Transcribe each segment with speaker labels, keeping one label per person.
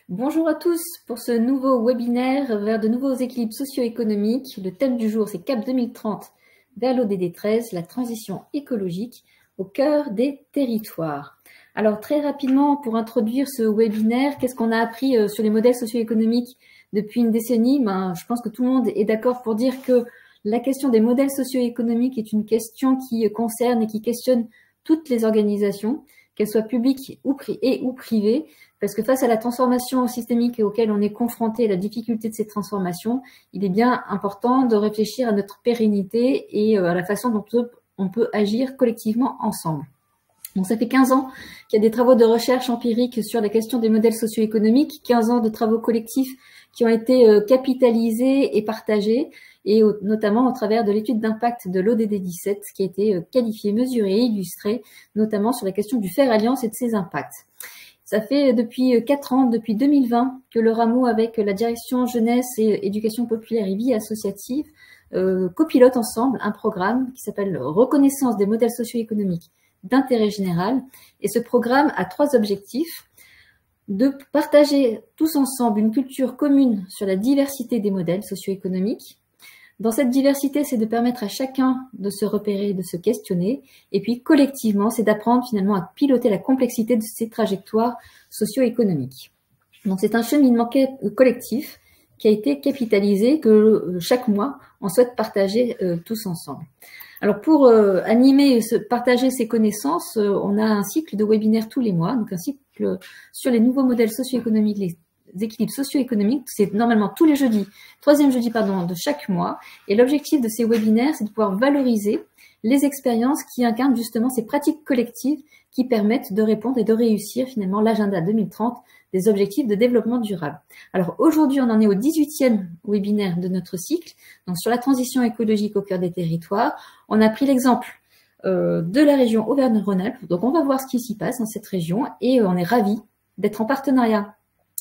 Speaker 1: Bonjour à tous pour ce nouveau webinaire vers de nouveaux équilibres socio-économiques. Le thème du jour, c'est CAP 2030 vers l'ODD 13, la transition écologique au cœur des territoires. Alors très rapidement, pour introduire ce webinaire, qu'est-ce qu'on a appris sur les modèles socio-économiques depuis une décennie? Je pense que tout le monde est d'accord pour dire que la question des modèles socio-économiques est une question qui concerne et qui questionne toutes les organisations, qu'elles soient publiques ou privées, parce que face à la transformation systémique auquel on est confronté, la difficulté de ces transformations, il est bien important de réfléchir à notre pérennité et à la façon dont on peut agir collectivement ensemble. Donc ça fait 15 ans qu'il y a des travaux de recherche empirique sur la question des modèles socio-économiques, 15 ans de travaux collectifs qui ont été capitalisés et partagés, et notamment au travers de l'étude d'impact de l'ODD 17, qui a été qualifiée, mesurée et illustrée, notamment sur la question du faire alliance et de ses impacts. Ça fait depuis 4 ans, depuis 2020, que le Rameau, avec la direction jeunesse et éducation populaire et vie associative, copilote ensemble un programme qui s'appelle Reconnaissance des modèles socio-économiques d'intérêt général. Et ce programme a 3 objectifs: de partager tous ensemble une culture commune sur la diversité des modèles socio-économiques. Dans cette diversité, c'est de permettre à chacun de se repérer, de se questionner. Et puis, collectivement, c'est d'apprendre finalement à piloter la complexité de ces trajectoires socio-économiques. Donc, c'est un cheminement collectif qui a été capitalisé, que chaque mois, on souhaite partager tous ensemble. Alors, pour animer, partager ces connaissances, on a un cycle de webinaires tous les mois, donc un cycle sur les nouveaux modèles socio-économiques, les équilibres socio-économiques. C'est normalement tous les jeudis, troisième jeudi de chaque mois. Et l'objectif de ces webinaires, c'est de pouvoir valoriser les expériences qui incarnent justement ces pratiques collectives qui permettent de répondre et de réussir finalement l'agenda 2030 des objectifs de développement durable. Alors aujourd'hui, on en est au 18e webinaire de notre cycle, donc sur la transition écologique au cœur des territoires. On a pris l'exemple de la région Auvergne-Rhône-Alpes, donc on va voir ce qui s'y passe dans cette région, et on est ravis d'être en partenariat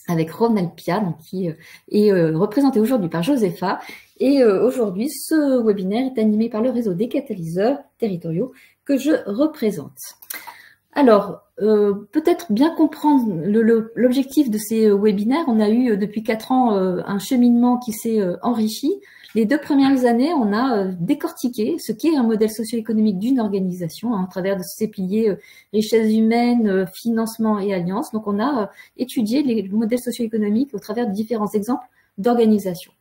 Speaker 1: avec Rhône-Alpia, qui est représenté aujourd'hui par Josepha. Et aujourd'hui, ce webinaire est animé par le réseau des catalyseurs territoriaux que je représente. Alors, peut-être bien comprendre l'objectif de ces webinaires. On a eu depuis 4 ans un cheminement qui s'est enrichi. Les 2 premières années, on a décortiqué ce qu'est un modèle socio-économique d'une organisation à travers de ses piliers richesse humaine, financement et alliance. Donc, on a étudié les modèles socio-économiques au travers de différents exemples d'organisations.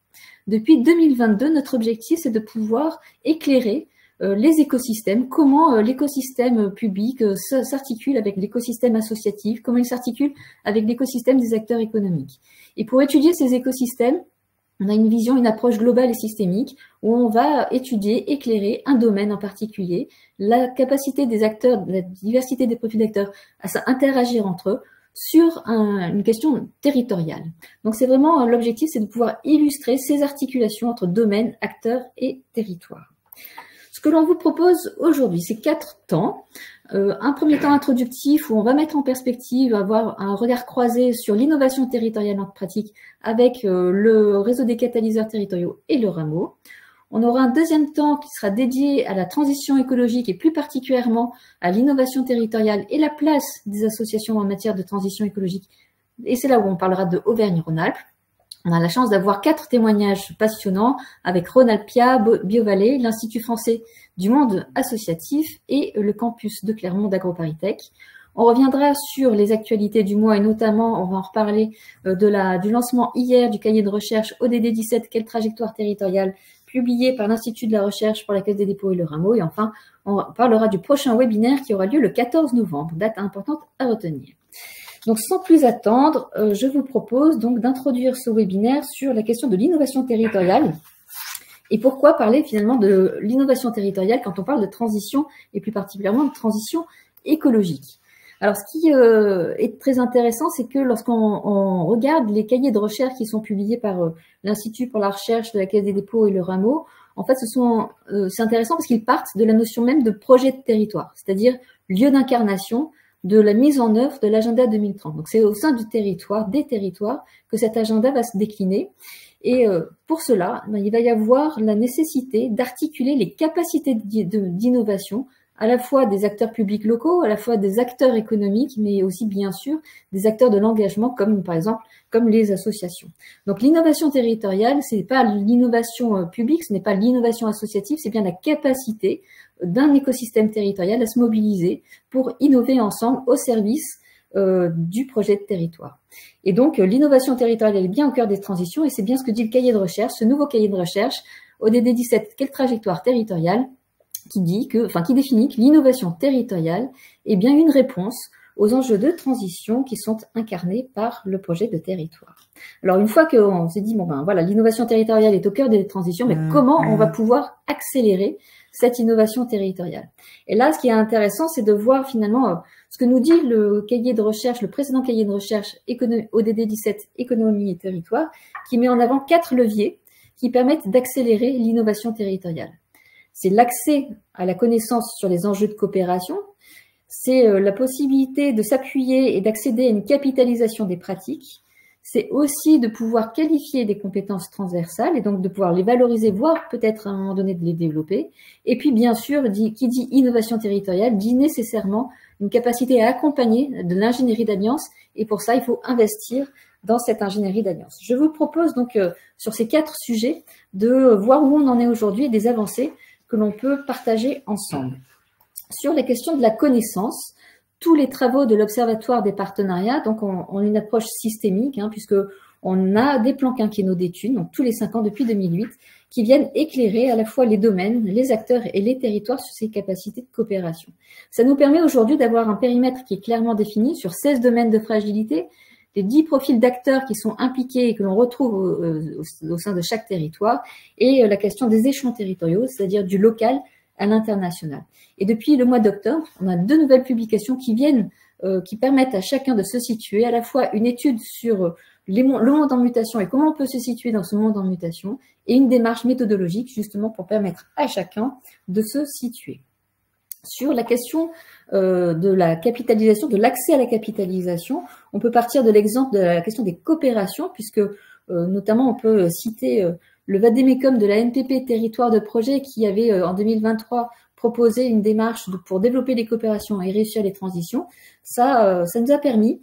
Speaker 1: Depuis 2022, notre objectif, c'est de pouvoir éclairer les écosystèmes, comment l'écosystème public s'articule avec l'écosystème associatif, comment il s'articule avec l'écosystème des acteurs économiques. Et pour étudier ces écosystèmes, on a une vision, une approche globale et systémique où on va étudier, éclairer un domaine en particulier, la capacité des acteurs, la diversité des profils d'acteurs à s'interagir entre eux sur une question territoriale. Donc c'est vraiment l'objectif, c'est de pouvoir illustrer ces articulations entre domaines, acteurs et territoires. Ce que l'on vous propose aujourd'hui, c'est 4 temps. Un premier temps introductif où on va mettre en perspective, avoir un regard croisé sur l'innovation territoriale en pratique avec le réseau des catalyseurs territoriaux et le Rameau. On aura un deuxième temps qui sera dédié à la transition écologique et plus particulièrement à l'innovation territoriale et la place des associations en matière de transition écologique. Et c'est là où on parlera de Auvergne-Rhône-Alpes. On a la chance d'avoir 4 témoignages passionnants avec Rhône-Alpia, BioVallée, l'Institut français du monde associatif et le campus de Clermont d'AgroParisTech. On reviendra sur les actualités du mois et notamment, on va en reparler du lancement hier du cahier de recherche ODD 17, quelle trajectoire territoriale, publié par l'Institut de la recherche pour la Caisse des dépôts et le Rameau. Et enfin, on parlera du prochain webinaire qui aura lieu le 14 novembre, date importante à retenir. Donc, sans plus attendre, je vous propose donc d'introduire ce webinaire sur la question de l'innovation territoriale. Et pourquoi parler finalement de l'innovation territoriale quand on parle de transition et plus particulièrement de transition écologique? Alors, ce qui est très intéressant, c'est que lorsqu'on regarde les cahiers de recherche qui sont publiés par l'Institut pour la recherche de la Caisse des dépôts et le Rameau, en fait, c'est intéressant parce qu'ils partent de la notion même de projet de territoire, c'est-à-dire lieu d'incarnation de la mise en œuvre de l'agenda 2030. Donc, c'est au sein du territoire, des territoires, que cet agenda va se décliner. Et pour cela, il va y avoir la nécessité d'articuler les capacités d'innovation à la fois des acteurs publics locaux, à la fois des acteurs économiques, mais aussi bien sûr des acteurs de l'engagement, comme par exemple comme les associations. Donc l'innovation territoriale, c'est pas l'innovation publique, ce n'est pas l'innovation associative, c'est bien la capacité d'un écosystème territorial à se mobiliser pour innover ensemble au service du projet de territoire. Et donc l'innovation territoriale est bien au cœur des transitions et c'est bien ce que dit le cahier de recherche, ce nouveau cahier de recherche ODD 17, quelle trajectoire territoriale, qui définit que l'innovation territoriale est bien une réponse aux enjeux de transition qui sont incarnés par le projet de territoire. Alors une fois qu'on s'est dit, bon ben voilà, l'innovation territoriale est au cœur des transitions, mais comment on va pouvoir accélérer cette innovation territoriale? Et là, ce qui est intéressant, c'est de voir finalement ce que nous dit le cahier de recherche, le précédent cahier de recherche ODD 17, économie et territoire, qui met en avant 4 leviers qui permettent d'accélérer l'innovation territoriale. C'est l'accès à la connaissance sur les enjeux de coopération, c'est la possibilité de s'appuyer et d'accéder à une capitalisation des pratiques, c'est aussi de pouvoir qualifier des compétences transversales et donc de pouvoir les valoriser, voire peut-être à un moment donné de les développer. Et puis bien sûr, qui dit innovation territoriale, dit nécessairement une capacité à accompagner de l'ingénierie d'alliance et pour ça, il faut investir dans cette ingénierie d'alliance. Je vous propose donc sur ces 4 sujets de voir où on en est aujourd'hui et des avancées que l'on peut partager ensemble. Sur la question de la connaissance, tous les travaux de l'Observatoire des partenariats, donc ont une approche systémique, puisque on a des plans quinquennaux d'études, donc tous les 5 ans depuis 2008, qui viennent éclairer à la fois les domaines, les acteurs et les territoires sur ces capacités de coopération. Ça nous permet aujourd'hui d'avoir un périmètre qui est clairement défini sur 16 domaines de fragilité, les 10 profils d'acteurs qui sont impliqués et que l'on retrouve au sein de chaque territoire, et la question des échelons territoriaux, c'est-à-dire du local à l'international. Et depuis le mois d'octobre, on a 2 nouvelles publications qui viennent, qui permettent à chacun de se situer, à la fois une étude sur le monde en mutation et comment on peut se situer dans ce monde en mutation, et une démarche méthodologique justement pour permettre à chacun de se situer. Sur la question de la capitalisation, de l'accès à la capitalisation, on peut partir de l'exemple de la question des coopérations, puisque notamment on peut citer le vadémécum de la NPP Territoire de Projet qui avait en 2023 proposé une démarche pour développer les coopérations et réussir les transitions. Ça nous a permis,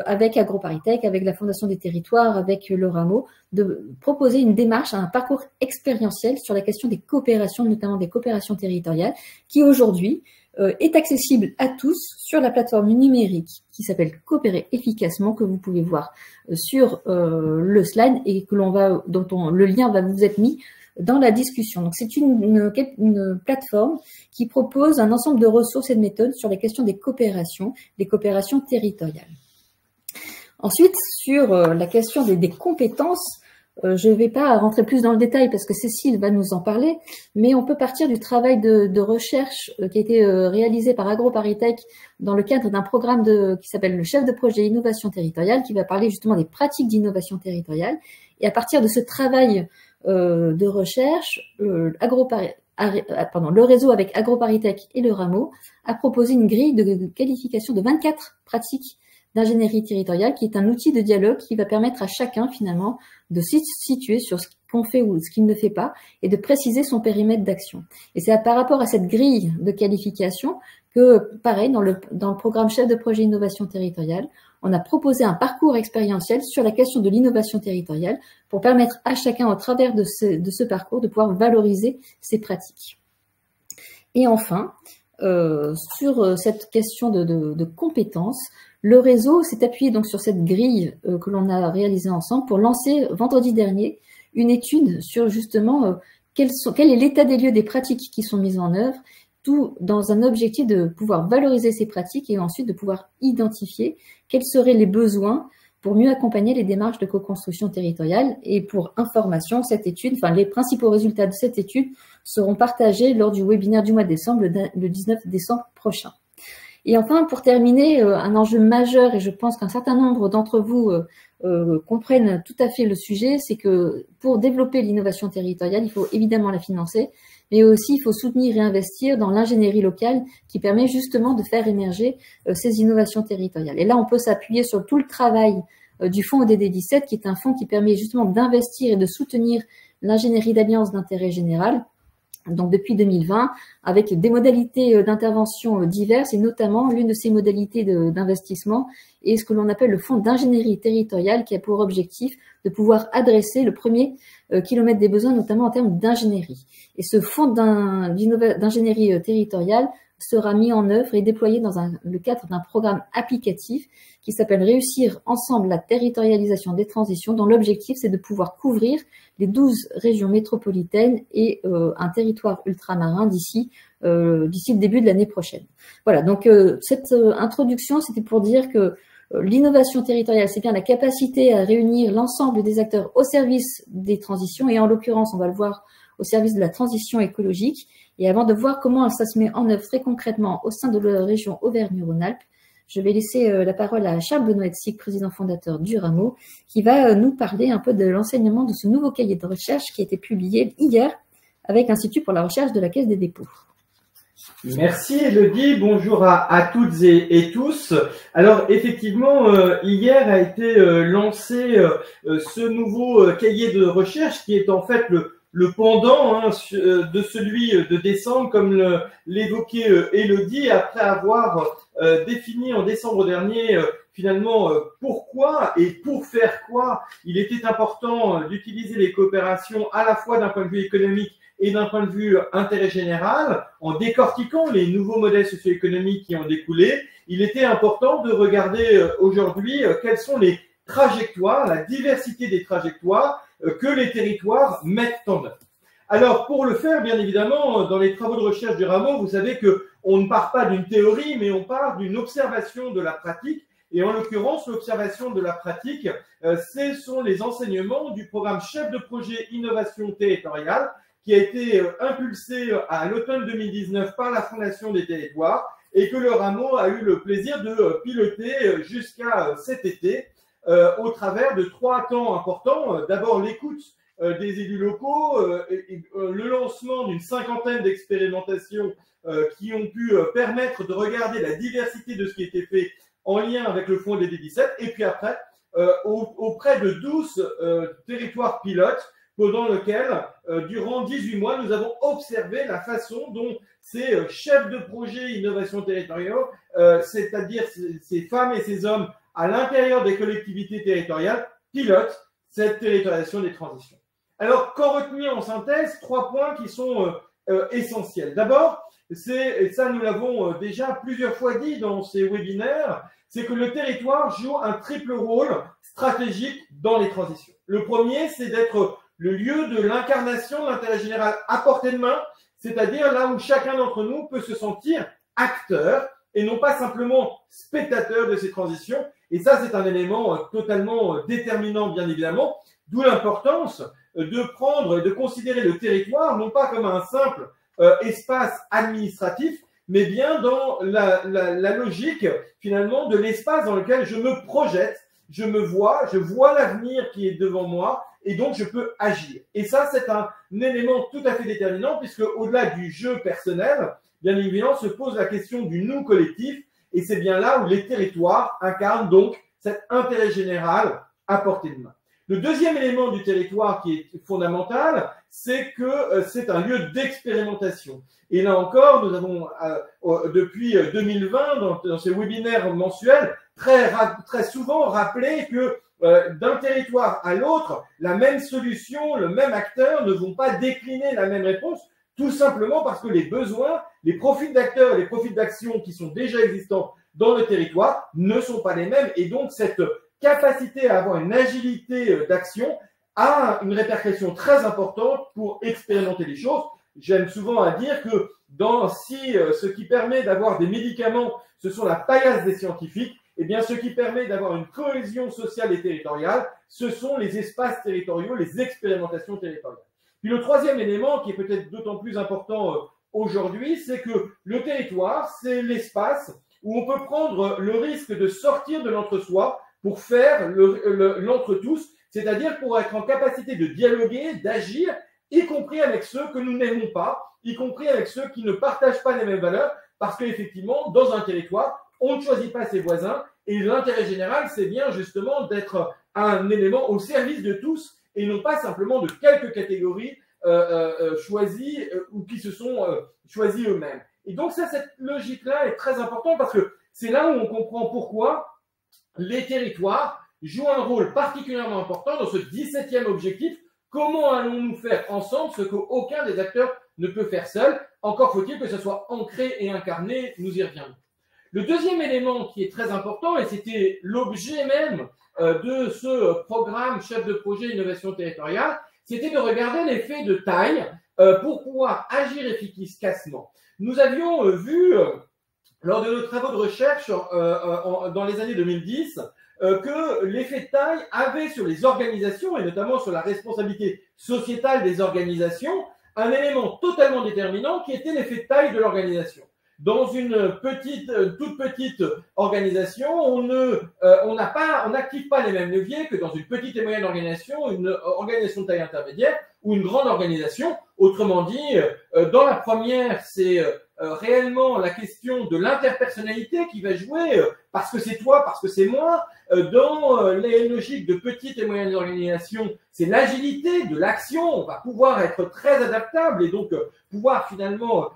Speaker 1: avec AgroParisTech, avec la Fondation des Territoires, avec le Rameau, de proposer une démarche, un parcours expérientiel sur la question des coopérations, notamment des coopérations territoriales, qui aujourd'hui est accessible à tous sur la plateforme numérique qui s'appelle Coopérer efficacement, que vous pouvez voir sur le slide et que le lien va vous être mis dans la discussion. Donc c'est une plateforme qui propose un ensemble de ressources et de méthodes sur les questions des coopérations territoriales. Ensuite, sur la question des compétences, je ne vais pas rentrer plus dans le détail parce que Cécile va nous en parler, mais on peut partir du travail de recherche qui a été réalisé par AgroParisTech dans le cadre d'un programme qui s'appelle le chef de projet innovation territoriale, qui va parler justement des pratiques d'innovation territoriale. Et à partir de ce travail de recherche, le réseau avec AgroParisTech et le Rameau a proposé une grille de qualification de 24 pratiques d'ingénierie territoriale, qui est un outil de dialogue qui va permettre à chacun finalement de se situer sur ce qu'on fait ou ce qu'il ne fait pas et de préciser son périmètre d'action. Et c'est par rapport à cette grille de qualification que, pareil, dans le programme chef de projet innovation territoriale, on a proposé un parcours expérientiel sur la question de l'innovation territoriale pour permettre à chacun, au travers de ce parcours, de pouvoir valoriser ses pratiques. Et enfin, sur cette question de compétences, le réseau s'est appuyé donc sur cette grille que l'on a réalisée ensemble pour lancer vendredi dernier une étude sur justement quel est l'état des lieux des pratiques qui sont mises en œuvre, tout dans un objectif de pouvoir valoriser ces pratiques et ensuite de pouvoir identifier quels seraient les besoins pour mieux accompagner les démarches de co-construction territoriale. Et pour information, cette étude, les principaux résultats de cette étude seront partagés lors du webinaire du mois de décembre, le 19 décembre prochain. Et enfin, pour terminer, un enjeu majeur, et je pense qu'un certain nombre d'entre vous comprennent tout à fait le sujet, c'est que pour développer l'innovation territoriale, il faut évidemment la financer, mais aussi il faut soutenir et investir dans l'ingénierie locale qui permet justement de faire émerger ces innovations territoriales. Et là, on peut s'appuyer sur tout le travail du fonds ODD 17, qui est un fonds qui permet justement d'investir et de soutenir l'ingénierie d'alliance d'intérêt général, donc depuis 2020, avec des modalités d'intervention diverses, et notamment l'une de ces modalités d'investissement est ce que l'on appelle le fonds d'ingénierie territoriale, qui a pour objectif de pouvoir adresser le premier kilomètre des besoins, notamment en termes d'ingénierie. Et ce fonds d'ingénierie territoriale sera mis en œuvre et déployé dans le cadre d'un programme applicatif qui s'appelle Réussir ensemble la territorialisation des transitions, dont l'objectif c'est de pouvoir couvrir les 12 régions métropolitaines et un territoire ultramarin d'ici le début de l'année prochaine. Voilà, donc cette introduction, c'était pour dire que l'innovation territoriale, c'est bien la capacité à réunir l'ensemble des acteurs au service des transitions, et en l'occurrence, on va le voir, au service de la transition écologique. Et avant de voir comment ça se met en œuvre très concrètement au sein de la région Auvergne-Rhône-Alpes, je vais laisser la parole à Charles Benoît Hetzig, président fondateur du Rameau, qui va nous parler un peu de l'enseignement de ce nouveau cahier de recherche qui a été publié hier avec l'Institut pour la recherche de la Caisse des dépôts.
Speaker 2: Merci Elodie, bonjour à toutes et tous. Alors effectivement, hier a été lancé ce nouveau cahier de recherche qui est en fait le pendant de celui de décembre, comme l'évoquait Elodie, après avoir défini en décembre dernier finalement pourquoi et pour faire quoi il était important d'utiliser les coopérations à la fois d'un point de vue économique et d'un point de vue intérêt général, en décortiquant les nouveaux modèles socio-économiques qui ont découlé. Il était important de regarder aujourd'hui quelles sont les trajectoires, la diversité des trajectoires que les territoires mettent en œuvre. Alors, pour le faire, bien évidemment, dans les travaux de recherche du Rameau, vous savez qu'on ne part pas d'une théorie, mais on part d'une observation de la pratique. Et en l'occurrence, l'observation de la pratique, ce sont les enseignements du programme chef de projet innovation territoriale, qui a été impulsé à l'automne 2019 par la Fondation des territoires et que le Rameau a eu le plaisir de piloter jusqu'à cet été au travers de 3 temps importants. D'abord, l'écoute des élus locaux, le lancement d'une 50aine d'expérimentations qui ont pu permettre de regarder la diversité de ce qui était fait en lien avec le fonds DD17, et puis après, auprès de 12 territoires pilotes, pendant lequel, durant 18 mois, nous avons observé la façon dont ces chefs de projet innovation territoriale, c'est-à-dire ces femmes et ces hommes à l'intérieur des collectivités territoriales, pilotent cette territorialisation des transitions. Alors, qu'en retenir en synthèse? 3 points qui sont essentiels. D'abord, et ça nous l'avons déjà plusieurs fois dit dans ces webinaires, c'est que le territoire joue un triple rôle stratégique dans les transitions. Le premier, c'est d'être le lieu de l'incarnation de l'intérêt général à portée de main, c'est-à-dire là où chacun d'entre nous peut se sentir acteur et non pas simplement spectateur de ces transitions. Et ça, c'est un élément totalement déterminant, bien évidemment, d'où l'importance de prendre et de considérer le territoire non pas comme un simple espace administratif, mais bien dans la logique finalement de l'espace dans lequel je me projette, je vois l'avenir qui est devant moi, et donc je peux agir. Et ça, c'est un élément tout à fait déterminant, puisque au-delà du jeu personnel, bien évidemment, se pose la question du nous collectif, et c'est bien là où les territoires incarnent donc cet intérêt général à portée de main. Le deuxième élément du territoire qui est fondamental, c'est que c'est un lieu d'expérimentation. Et là encore, nous avons, depuis 2020, dans ces webinaires mensuels, très souvent rappelé que d'un territoire à l'autre, la même solution, le même acteur ne vont pas décliner la même réponse, tout simplement parce que les besoins, les profils d'acteurs, les profils d'action qui sont déjà existants dans le territoire ne sont pas les mêmes. Et donc, cette capacité à avoir une agilité d'action a une répercussion très importante pour expérimenter les choses. J'aime souvent à dire que si ce qui permet d'avoir des médicaments, ce sont la paillasse des scientifiques, eh bien, ce qui permet d'avoir une cohésion sociale et territoriale, ce sont les espaces territoriaux, les expérimentations territoriales. Puis le troisième élément, qui est peut-être d'autant plus important aujourd'hui, c'est que le territoire, c'est l'espace où on peut prendre le risque de sortir de l'entre-soi pour faire l'entre-tous, c'est-à-dire pour être en capacité de dialoguer, d'agir, y compris avec ceux que nous n'aimons pas, y compris avec ceux qui ne partagent pas les mêmes valeurs, parce qu'effectivement, dans un territoire, on ne choisit pas ses voisins, et l'intérêt général, c'est bien justement d'être un élément au service de tous, et non pas simplement de quelques catégories choisis ou qui se sont choisis eux-mêmes. Et donc ça, cette logique-là est très importante parce que c'est là où on comprend pourquoi les territoires jouent un rôle particulièrement important dans ce 17e objectif. Comment allons-nous faire ensemble ce qu'aucun des acteurs ne peut faire seul? Encore faut-il que ce soit ancré et incarné, nous y reviendrons. Le deuxième élément qui est très important, et c'était l'objet même de ce programme chef de projet innovation territoriale, c'était de regarder l'effet de taille pour pouvoir agir efficacement. Nous avions vu, lors de nos travaux de recherche dans les années 2010, que l'effet de taille avait sur les organisations, et notamment sur la responsabilité sociétale des organisations, un élément totalement déterminant qui était l'effet de taille de l'organisation. Dans une toute petite organisation, on n'active pas les mêmes leviers que dans une petite et moyenne organisation, une organisation de taille intermédiaire ou une grande organisation. Autrement dit, dans la première, c'est réellement la question de l'interpersonnalité qui va jouer, parce que c'est toi, parce que c'est moi. Dans les logiques de petites et moyennes organisations, c'est l'agilité de l'action. On va pouvoir être très adaptable et donc pouvoir finalement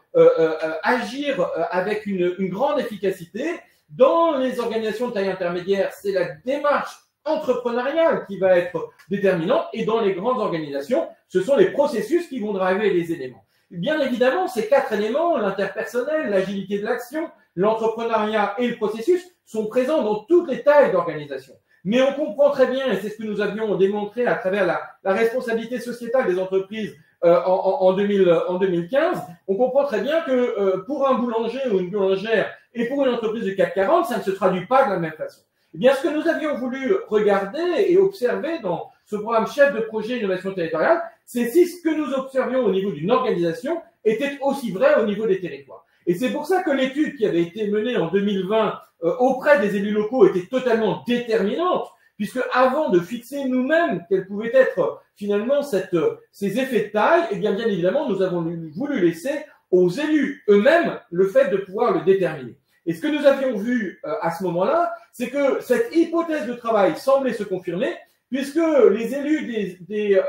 Speaker 2: agir avec une grande efficacité. Dans les organisations de taille intermédiaire, c'est la démarche entrepreneuriale qui va être déterminante, et dans les grandes organisations, ce sont les processus qui vont driver les éléments. Bien évidemment, ces quatre éléments, l'interpersonnel, l'agilité de l'action, l'entrepreneuriat et le processus, sont présents dans toutes les tailles d'organisation. Mais on comprend très bien, et c'est ce que nous avions démontré à travers la responsabilité sociétale des entreprises en 2015, on comprend très bien que pour un boulanger ou une boulangère et pour une entreprise du CAC 40, ça ne se traduit pas de la même façon. Eh bien, ce que nous avions voulu regarder et observer dans ce programme chef de projet innovation territoriale, c'est si ce que nous observions au niveau d'une organisation était aussi vrai au niveau des territoires. Et c'est pour ça que l'étude qui avait été menée en 2020 auprès des élus locaux était totalement déterminante, puisque avant de fixer nous-mêmes quels pouvaient être finalement ces effets de taille, eh bien évidemment, nous avons voulu laisser aux élus eux-mêmes le fait de pouvoir le déterminer. Et ce que nous avions vu à ce moment-là, c'est que cette hypothèse de travail semblait se confirmer, puisque les élus des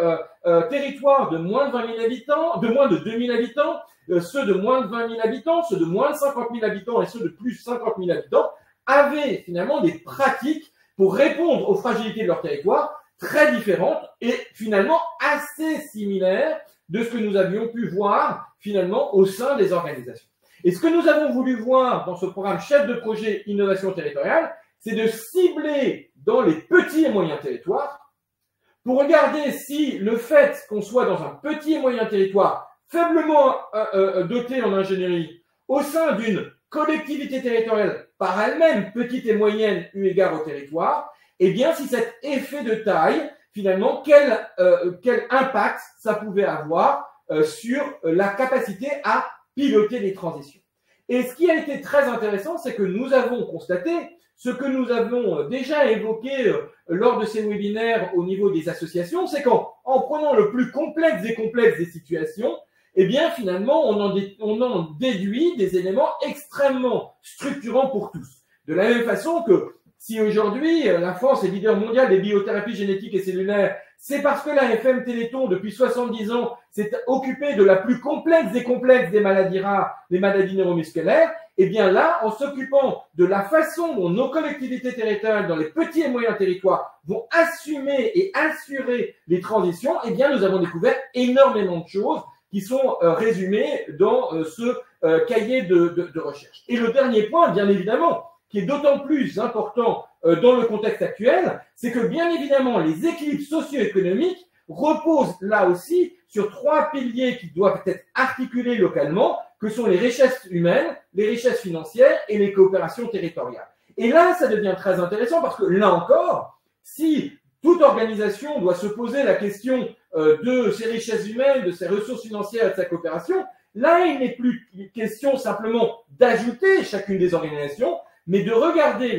Speaker 2: territoires de moins de 20 000 habitants, de moins de 2 000 habitants, ceux de moins de 20 000 habitants, ceux de moins de 50 000 habitants et ceux de plus de 50 000 habitants, avaient finalement des pratiques pour répondre aux fragilités de leur territoire très différentes et finalement assez similaires de ce que nous avions pu voir finalement au sein des organisations. Et ce que nous avons voulu voir dans ce programme chef de projet innovation territoriale, c'est de cibler dans les petits et moyens territoires pour regarder si le fait qu'on soit dans un petit et moyen territoire faiblement doté en ingénierie au sein d'une collectivité territoriale par elle-même petite et moyenne eu égard au territoire, eh bien si cet effet de taille, finalement, quel impact ça pouvait avoir sur la capacité à piloter les transitions. Et ce qui a été très intéressant, c'est que nous avons constaté ce que nous avons déjà évoqué lors de ces webinaires au niveau des associations, c'est qu'en prenant le plus complexe des situations, eh bien finalement on en déduit des éléments extrêmement structurants pour tous. De la même façon que si aujourd'hui la France est leader mondial des biothérapies génétiques et cellulaires, c'est parce que la FM Téléthon, depuis 70 ans, s'est occupée de la plus complexe des maladies rares, les maladies neuromusculaires. Et bien là, en s'occupant de la façon dont nos collectivités territoriales dans les petits et moyens territoires vont assumer et assurer les transitions, eh bien nous avons découvert énormément de choses qui sont résumées dans ce cahier de recherche. Et le dernier point, bien évidemment, qui est d'autant plus important dans le contexte actuel, c'est que bien évidemment les équilibres socio-économiques reposent là aussi sur trois piliers qui doivent être articulés localement, que sont les richesses humaines, les richesses financières et les coopérations territoriales. Et là, ça devient très intéressant parce que là encore, si toute organisation doit se poser la question de ses richesses humaines, de ses ressources financières et de sa coopération, là, il n'est plus question simplement d'ajouter chacune des organisations, mais de regarder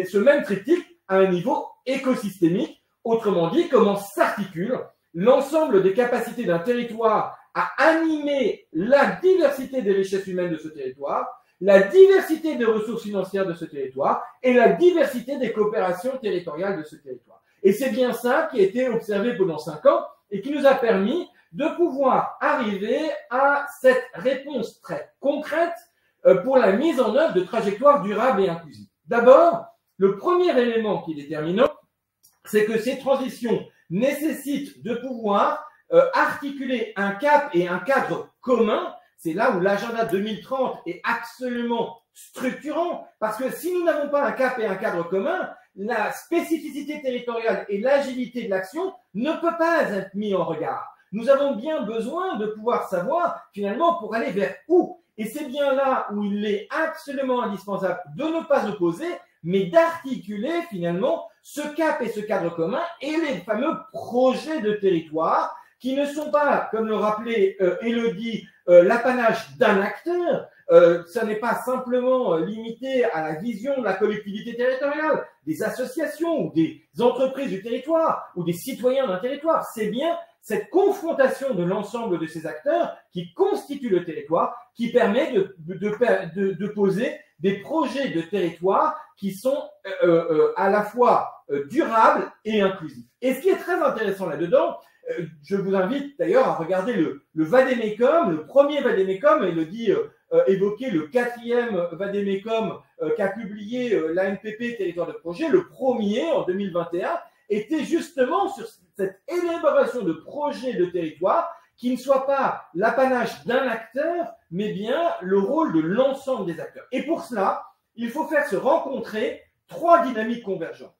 Speaker 2: ce même triptyque à un niveau écosystémique, autrement dit, comment s'articule l'ensemble des capacités d'un territoire à animer la diversité des richesses humaines de ce territoire, la diversité des ressources financières de ce territoire et la diversité des coopérations territoriales de ce territoire. Et c'est bien ça qui a été observé pendant 5 ans et qui nous a permis de pouvoir arriver à cette réponse très concrète pour la mise en œuvre de trajectoires durables et inclusives. D'abord, le premier élément qui est déterminant, c'est que ces transitions nécessitent de pouvoir articuler un cap et un cadre commun. C'est là où l'agenda 2030 est absolument structurant, parce que si nous n'avons pas un cap et un cadre commun, la spécificité territoriale et l'agilité de l'action ne peut pas être mis en regard. Nous avons bien besoin de pouvoir savoir finalement pour aller vers où. Et c'est bien là où il est absolument indispensable de ne pas opposer, mais d'articuler finalement ce cap et ce cadre commun et les fameux projets de territoire qui ne sont pas, comme le rappelait Élodie, l'apanage d'un acteur. Ça n'est pas simplement limité à la vision de la collectivité territoriale, des associations ou des entreprises du territoire ou des citoyens d'un territoire. C'est bien cette confrontation de l'ensemble de ces acteurs qui constitue le territoire, qui permet de poser des projets de territoire qui sont à la fois durables et inclusifs. Et ce qui est très intéressant là-dedans, je vous invite d'ailleurs à regarder le Vadémécum, le premier Vadémécum, Élodie évoquait le 4e Vadémécum qu'a publié l'ANPP Territoire de Projet, le premier en 2021, était justement sur cette élaboration de projets de territoire qui ne soit pas l'apanage d'un acteur, mais bien le rôle de l'ensemble des acteurs. Et pour cela, il faut faire se rencontrer 3 dynamiques convergentes.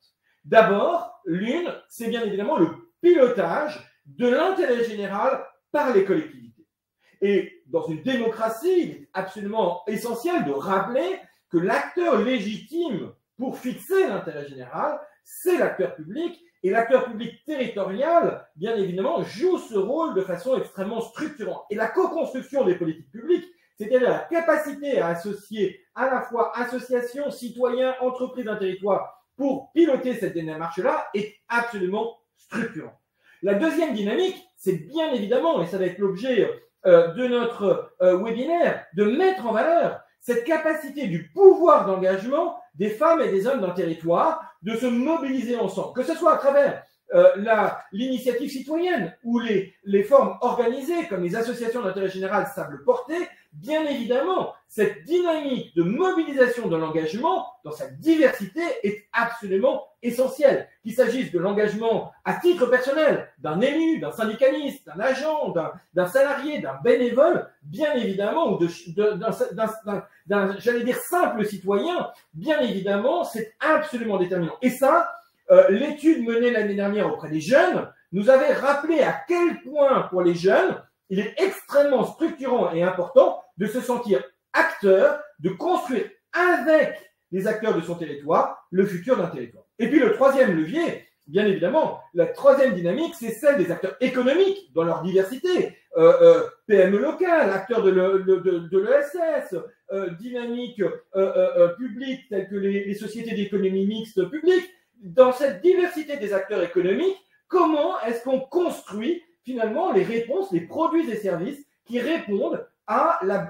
Speaker 2: D'abord, l'une, c'est bien évidemment le pilotage de l'intérêt général par les collectivités. Et dans une démocratie, il est absolument essentiel de rappeler que l'acteur légitime pour fixer l'intérêt général, c'est l'acteur public, et l'acteur public territorial, bien évidemment, joue ce rôle de façon extrêmement structurante. Et la co-construction des politiques publiques, c'est-à-dire la capacité à associer à la fois associations, citoyens, entreprises d'un territoire pour piloter cette démarche-là, est absolument structurante. La deuxième dynamique, c'est bien évidemment, et ça va être l'objet de notre webinaire, de mettre en valeur cette capacité du pouvoir d'engagement des femmes et des hommes d'un territoire, de se mobiliser ensemble, que ce soit à travers l'initiative citoyenne ou les formes organisées comme les associations d'intérêt général savent le porter. Bien évidemment, cette dynamique de mobilisation de l'engagement dans sa diversité est absolument essentielle. Qu'il s'agisse de l'engagement à titre personnel, d'un élu, d'un syndicaliste, d'un agent, d'un salarié, d'un bénévole, bien évidemment, ou d'un, j'allais dire, simple citoyen, bien évidemment, c'est absolument déterminant. Et ça, l'étude menée l'année dernière auprès des jeunes nous avait rappelé à quel point, pour les jeunes, il est extrêmement structurant et important de se sentir acteur, de construire avec les acteurs de son territoire le futur d'un territoire. Et puis le troisième levier, bien évidemment, la troisième dynamique, c'est celle des acteurs économiques dans leur diversité. PME locales, acteurs de l'ESS, dynamiques publiques telles que les sociétés d'économie mixte publique. Dans cette diversité des acteurs économiques, comment est-ce qu'on construit finalement les réponses, les produits et services qui répondent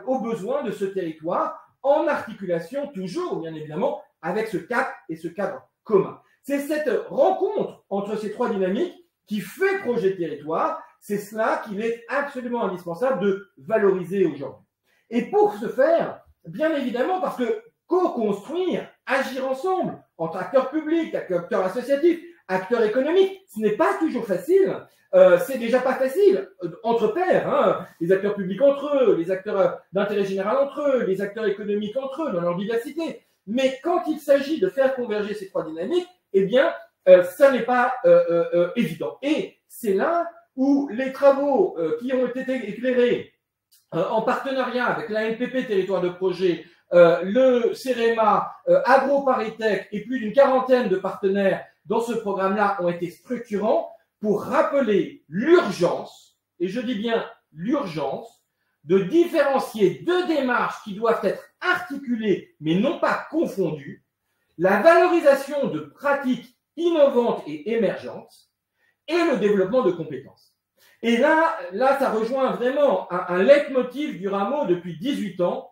Speaker 2: aux besoins de ce territoire en articulation toujours, bien évidemment, avec ce cap et ce cadre commun. C'est cette rencontre entre ces 3 dynamiques qui fait projet de territoire, c'est cela qu'il est absolument indispensable de valoriser aujourd'hui. Et pour ce faire, bien évidemment, parce que co-construire, agir ensemble, entre acteurs publics, acteurs associatifs, acteurs économiques, ce n'est pas toujours facile. C'est déjà pas facile entre pairs, hein, les acteurs publics entre eux, les acteurs d'intérêt général entre eux, les acteurs économiques entre eux, dans leur diversité. Mais quand il s'agit de faire converger ces 3 dynamiques, eh bien, ça n'est pas évident. Et c'est là où les travaux qui ont été éclairés en partenariat avec l'ANPP Territoire de Projet, le CEREMA, AgroParisTech et plus d'une quarantaine de partenaires dans ce programme-là ont été structurants pour rappeler l'urgence, et je dis bien l'urgence, de différencier 2 démarches qui doivent être articulées mais non pas confondues, la valorisation de pratiques innovantes et émergentes et le développement de compétences. Et là ça rejoint vraiment un leitmotiv du rameau depuis 18 ans.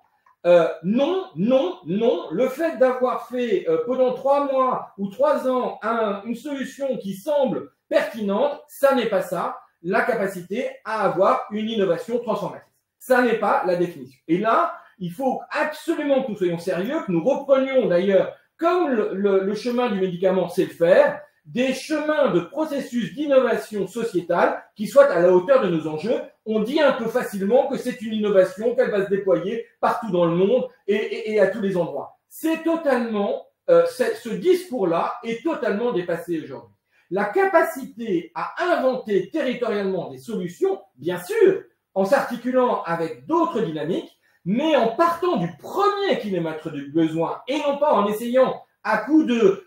Speaker 2: Non, le fait d'avoir fait pendant 3 mois ou 3 ans une solution qui semble pertinente, ça n'est pas ça. la capacité à avoir une innovation transformatrice. Ça n'est pas la définition. Et là, il faut absolument que nous soyons sérieux, que nous reprenions d'ailleurs, comme le chemin du médicament sait le faire, des chemins de processus d'innovation sociétale qui soient à la hauteur de nos enjeux. On dit un peu facilement que c'est une innovation, qu'elle va se déployer partout dans le monde et à tous les endroits. C'est totalement, ce discours-là est totalement dépassé aujourd'hui. La capacité à inventer territorialement des solutions, bien sûr, en s'articulant avec d'autres dynamiques, mais en partant du premier kilomètre du besoin et non pas en essayant à coup de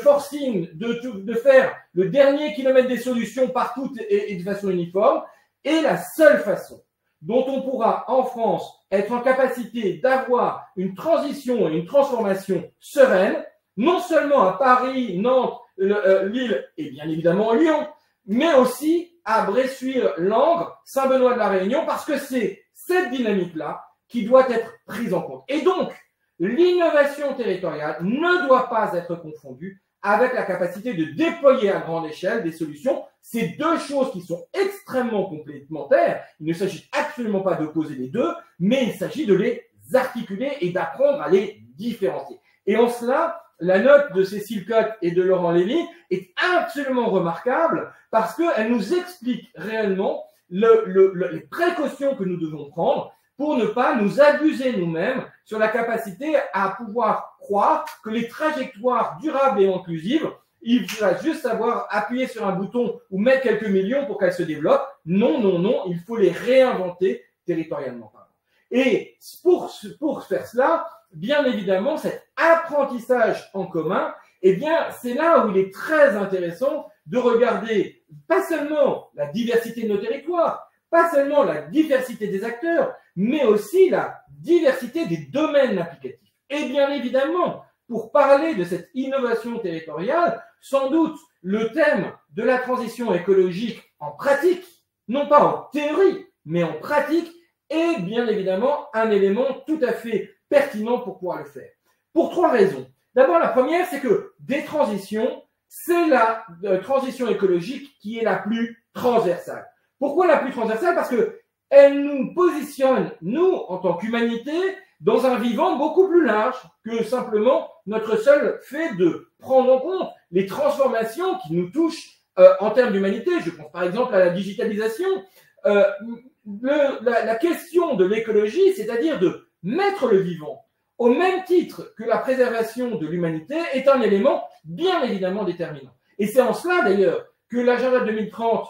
Speaker 2: forcing, de faire le dernier kilomètre des solutions partout et de façon uniforme, est la seule façon dont on pourra en France être en capacité d'avoir une transition et une transformation sereine, non seulement à Paris, Nantes, Lille et bien évidemment Lyon, mais aussi à Bressuire, Langres, Saint-Benoît de la Réunion, parce que c'est cette dynamique-là qui doit être prise en compte. Et donc, l'innovation territoriale ne doit pas être confondue avec la capacité de déployer à grande échelle des solutions. C'est deux choses qui sont extrêmement complémentaires. Il ne s'agit absolument pas d'opposer les deux, mais il s'agit de les articuler et d'apprendre à les différencier. Et en cela, la note de Cécile Cotte et de Laurent Lévy est absolument remarquable parce qu'elle nous explique réellement les précautions que nous devons prendre pour ne pas nous abuser nous-mêmes sur la capacité à pouvoir croire que les trajectoires durables et inclusives, il va juste savoir appuyer sur un bouton ou mettre quelques millions pour qu'elles se développent. Non, non, non, il faut les réinventer territorialement. Et pour faire cela, bien évidemment, cet apprentissage en commun, eh bien, c'est là où il est très intéressant de regarder pas seulement la diversité de nos territoires, pas seulement la diversité des acteurs, mais aussi la diversité des domaines applicatifs. Et bien évidemment, pour parler de cette innovation territoriale, sans doute le thème de la transition écologique en pratique, non pas en théorie, mais en pratique, est bien évidemment un élément tout à fait pertinent pour pouvoir le faire. Pour trois raisons. D'abord, la première, c'est que des transitions, c'est la transition écologique qui est la plus transversale. Pourquoi la plus transversale? Parce que elle nous positionne, nous, en tant qu'humanité, dans un vivant beaucoup plus large que simplement notre seul fait de prendre en compte les transformations qui nous touchent en termes d'humanité. Je pense par exemple à la digitalisation. La question de l'écologie, c'est-à-dire de mettre le vivant au même titre que la préservation de l'humanité, est un élément bien évidemment déterminant. Et c'est en cela d'ailleurs que l'agenda 2030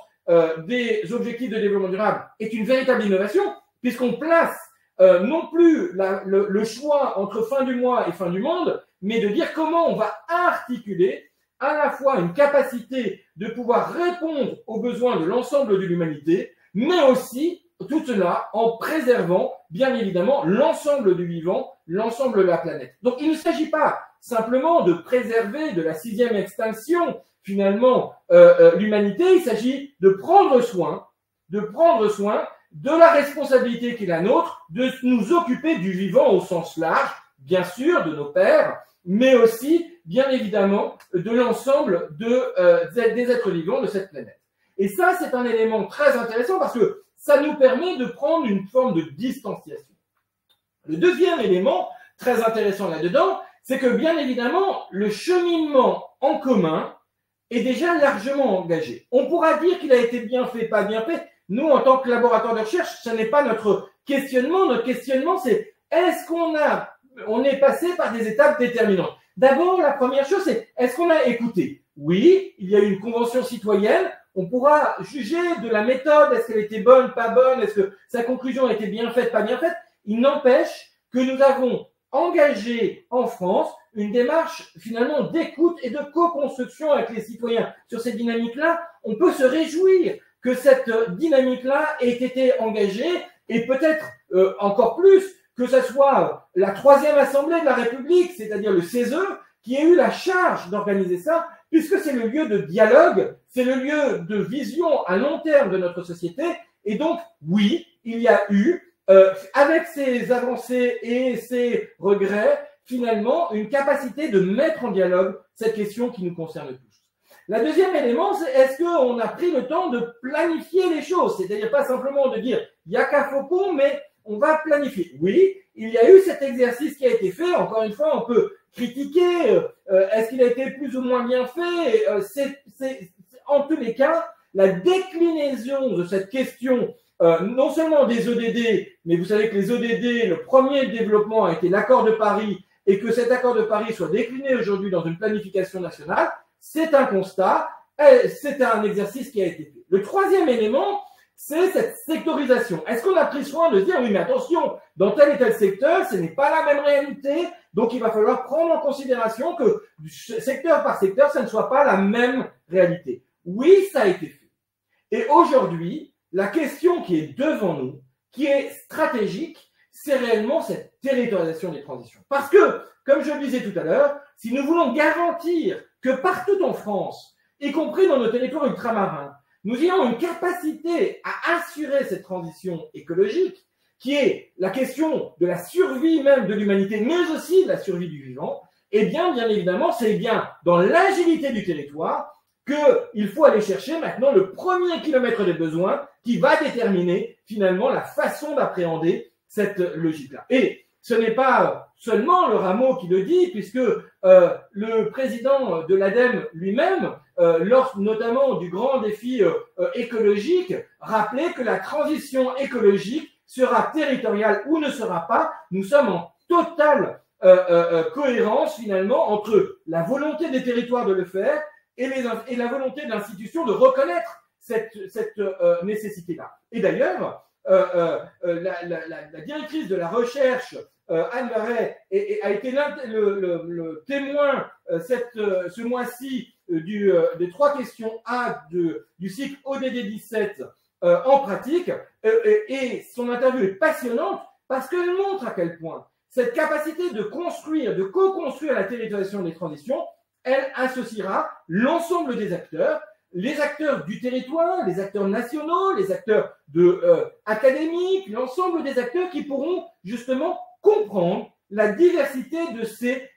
Speaker 2: des objectifs de développement durable est une véritable innovation, puisqu'on place non plus le choix entre fin du mois et fin du monde, mais de dire comment on va articuler à la fois une capacité de pouvoir répondre aux besoins de l'ensemble de l'humanité, mais aussi tout cela en préservant bien évidemment l'ensemble du vivant, l'ensemble de la planète. Donc il ne s'agit pas simplement de préserver de la 6e extinction finalement l'humanité, il s'agit de prendre soin de la responsabilité qui est la nôtre, de nous occuper du vivant au sens large, bien sûr, de nos pères, mais aussi, bien évidemment, de l'ensemble des êtres vivants de cette planète. Et ça, c'est un élément très intéressant parce que ça nous permet de prendre une forme de distanciation. Le deuxième élément très intéressant là-dedans, c'est que, bien évidemment, le cheminement en commun est déjà largement engagé. On pourra dire qu'il a été bien fait, pas bien fait. Nous, en tant que laboratoire de recherche, ce n'est pas notre questionnement. Notre questionnement, c'est est-ce on est passé par des étapes déterminantes. D'abord, la première chose, c'est est-ce qu'on a écouté? Oui, il y a eu une convention citoyenne. On pourra juger de la méthode, est-ce qu'elle était bonne, pas bonne, est-ce que sa conclusion a été bien faite, pas bien faite. Il n'empêche que nous avons engagé en France une démarche finalement d'écoute et de co-construction avec les citoyens. Sur cette dynamique-là, on peut se réjouir que cette dynamique-là ait été engagée et peut-être encore plus que ce soit la 3e Assemblée de la République, c'est-à-dire le CESE, qui ait eu la charge d'organiser ça, puisque c'est le lieu de dialogue, c'est le lieu de vision à long terme de notre société. Et donc, oui, il y a eu, avec ces avancées et ces regrets, finalement, une capacité de mettre en dialogue cette question qui nous concerne tous. La deuxième élément, c'est est-ce qu'on a pris le temps de planifier les choses? C'est-à-dire pas simplement de dire il n'y a qu'un faucon, mais on va planifier. Oui, il y a eu cet exercice qui a été fait. Encore une fois, on peut critiquer. Est-ce qu'il a été plus ou moins bien fait? En tous les cas, la déclinaison de cette question, non seulement des ODD, mais vous savez que les ODD, le premier développement a été l'accord de Paris, et que cet accord de Paris soit décliné aujourd'hui dans une planification nationale, c'est un constat, c'est un exercice qui a été fait. Le troisième élément, c'est cette sectorisation. Est-ce qu'on a pris soin de se dire, oui, mais attention, dans tel et tel secteur, ce n'est pas la même réalité, donc il va falloir prendre en considération que secteur par secteur, ça ne soit pas la même réalité. Oui, ça a été fait. Et aujourd'hui, la question qui est devant nous, qui est stratégique, c'est réellement cette territorialisation des transitions. Parce que, comme je le disais tout à l'heure, si nous voulons garantir que partout en France, y compris dans nos territoires ultramarins, nous ayons une capacité à assurer cette transition écologique, qui est la question de la survie même de l'humanité, mais aussi de la survie du vivant, eh bien évidemment, c'est bien dans l'agilité du territoire qu'il faut aller chercher maintenant le premier kilomètre des besoins qui va déterminer finalement la façon d'appréhender cette logique-là. Et ce n'est pas seulement le Rameau qui le dit, puisque le président de l'ADEME lui-même, lors notamment du grand défi écologique, rappelait que la transition écologique sera territoriale ou ne sera pas. Nous sommes en totale cohérence finalement entre la volonté des territoires de le faire et la volonté de l'institution de reconnaître cette nécessité-là. Et d'ailleurs, la directrice de la recherche, Anne Varret, a été le témoin ce mois-ci des 3 questions A du cycle ODD 17 en pratique, et son interview est passionnante parce qu'elle montre à quel point cette capacité de construire, de co-construire la territorialisation des transitions, elle associera l'ensemble des acteurs, les acteurs du territoire, les acteurs nationaux, les acteurs académiques, l'ensemble des acteurs qui pourront justement comprendre la diversité de ces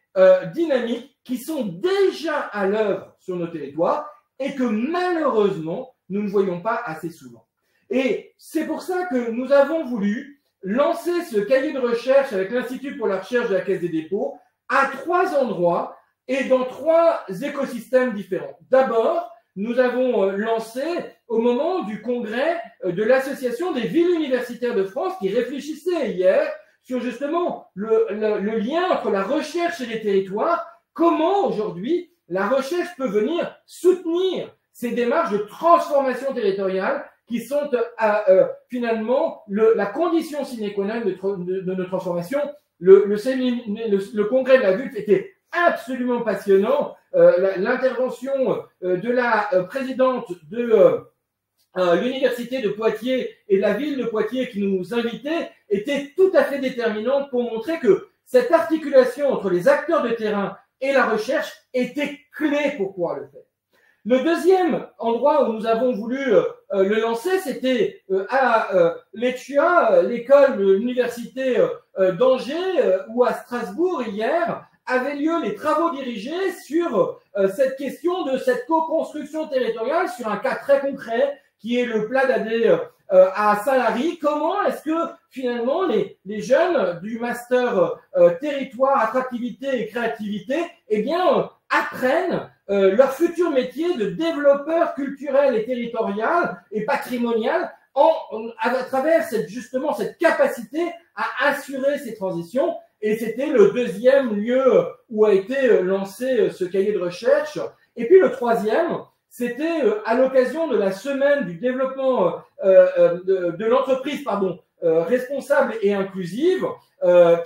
Speaker 2: dynamiques qui sont déjà à l'œuvre sur nos territoires et que malheureusement, nous ne voyons pas assez souvent. Et c'est pour ça que nous avons voulu lancer ce cahier de recherche avec l'Institut pour la recherche de la Caisse des dépôts à 3 endroits et dans 3 écosystèmes différents. D'abord, nous avons lancé au moment du congrès de l'Association des villes universitaires de France qui réfléchissait hier sur justement le lien entre la recherche et les territoires, comment aujourd'hui la recherche peut venir soutenir ces démarches de transformation territoriale qui sont finalement la condition sine qua non de nos transformations. Le congrès de la VULF était absolument passionnant. L'intervention de la présidente de l'université de Poitiers et de la ville de Poitiers qui nous invitait était tout à fait déterminante pour montrer que cette articulation entre les acteurs de terrain et la recherche était clé pour pouvoir le faire. Le deuxième endroit où nous avons voulu le lancer, c'était à l'ETHUA, l'école de l'université d'Angers, où à Strasbourg hier avaient lieu les travaux dirigés sur cette question de cette co-construction territoriale sur un cas très concret qui est le plat d'AD à Salary. Comment est-ce que finalement les jeunes du master territoire, attractivité et créativité, eh bien apprennent leur futur métier de développeur culturel et territorial et patrimonial à travers justement cette capacité à assurer ces transitions. Et c'était le deuxième lieu où a été lancé ce cahier de recherche. Et puis le troisième, c'était à l'occasion de la semaine du développement de l'entreprise responsable et inclusive,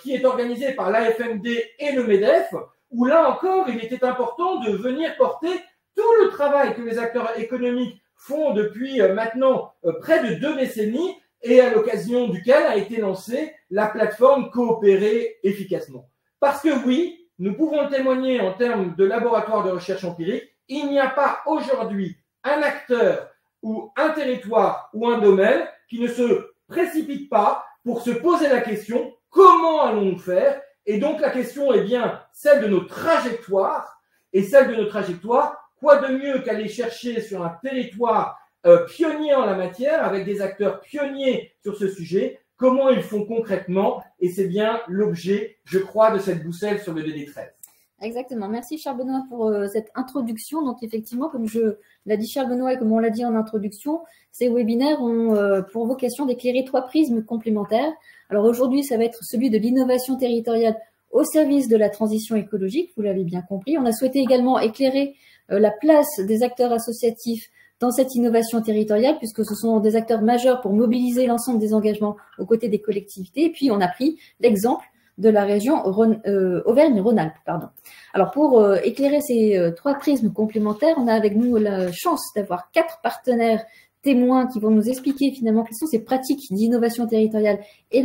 Speaker 2: qui est organisée par l'AFMD et le MEDEF, où là encore, il était important de venir porter tout le travail que les acteurs économiques font depuis maintenant près de 2 décennies, et à l'occasion duquel a été lancée la plateforme Coopérer efficacement. Parce que oui, nous pouvons le témoigner en termes de laboratoire de recherche empirique, il n'y a pas aujourd'hui un acteur ou un territoire ou un domaine qui ne se précipite pas pour se poser la question comment allons-nous faire? Et donc la question est bien celle de nos trajectoires, et celle de nos trajectoires quoi de mieux qu'aller chercher sur un territoire pionnier en la matière, avec des acteurs pionniers sur ce sujet, comment ils font concrètement, et c'est bien l'objet, je crois, de cette boussole sur le DD13.
Speaker 1: Exactement. Merci Charles Benoît pour cette introduction. Donc effectivement, comme l'a dit Charles Benoît et comme on l'a dit en introduction, ces webinaires ont pour vocation d'éclairer 3 prismes complémentaires. Alors aujourd'hui, ça va être celui de l'innovation territoriale au service de la transition écologique, vous l'avez bien compris. On a souhaité également éclairer la place des acteurs associatifs dans cette innovation territoriale, puisque ce sont des acteurs majeurs pour mobiliser l'ensemble des engagements aux côtés des collectivités. Et puis, on a pris l'exemple de la région Auvergne-Rhône-Alpes. Alors, pour éclairer ces 3 prismes complémentaires, on a avec nous la chance d'avoir 4 partenaires témoins qui vont nous expliquer finalement quelles sont ces pratiques d'innovation territoriale et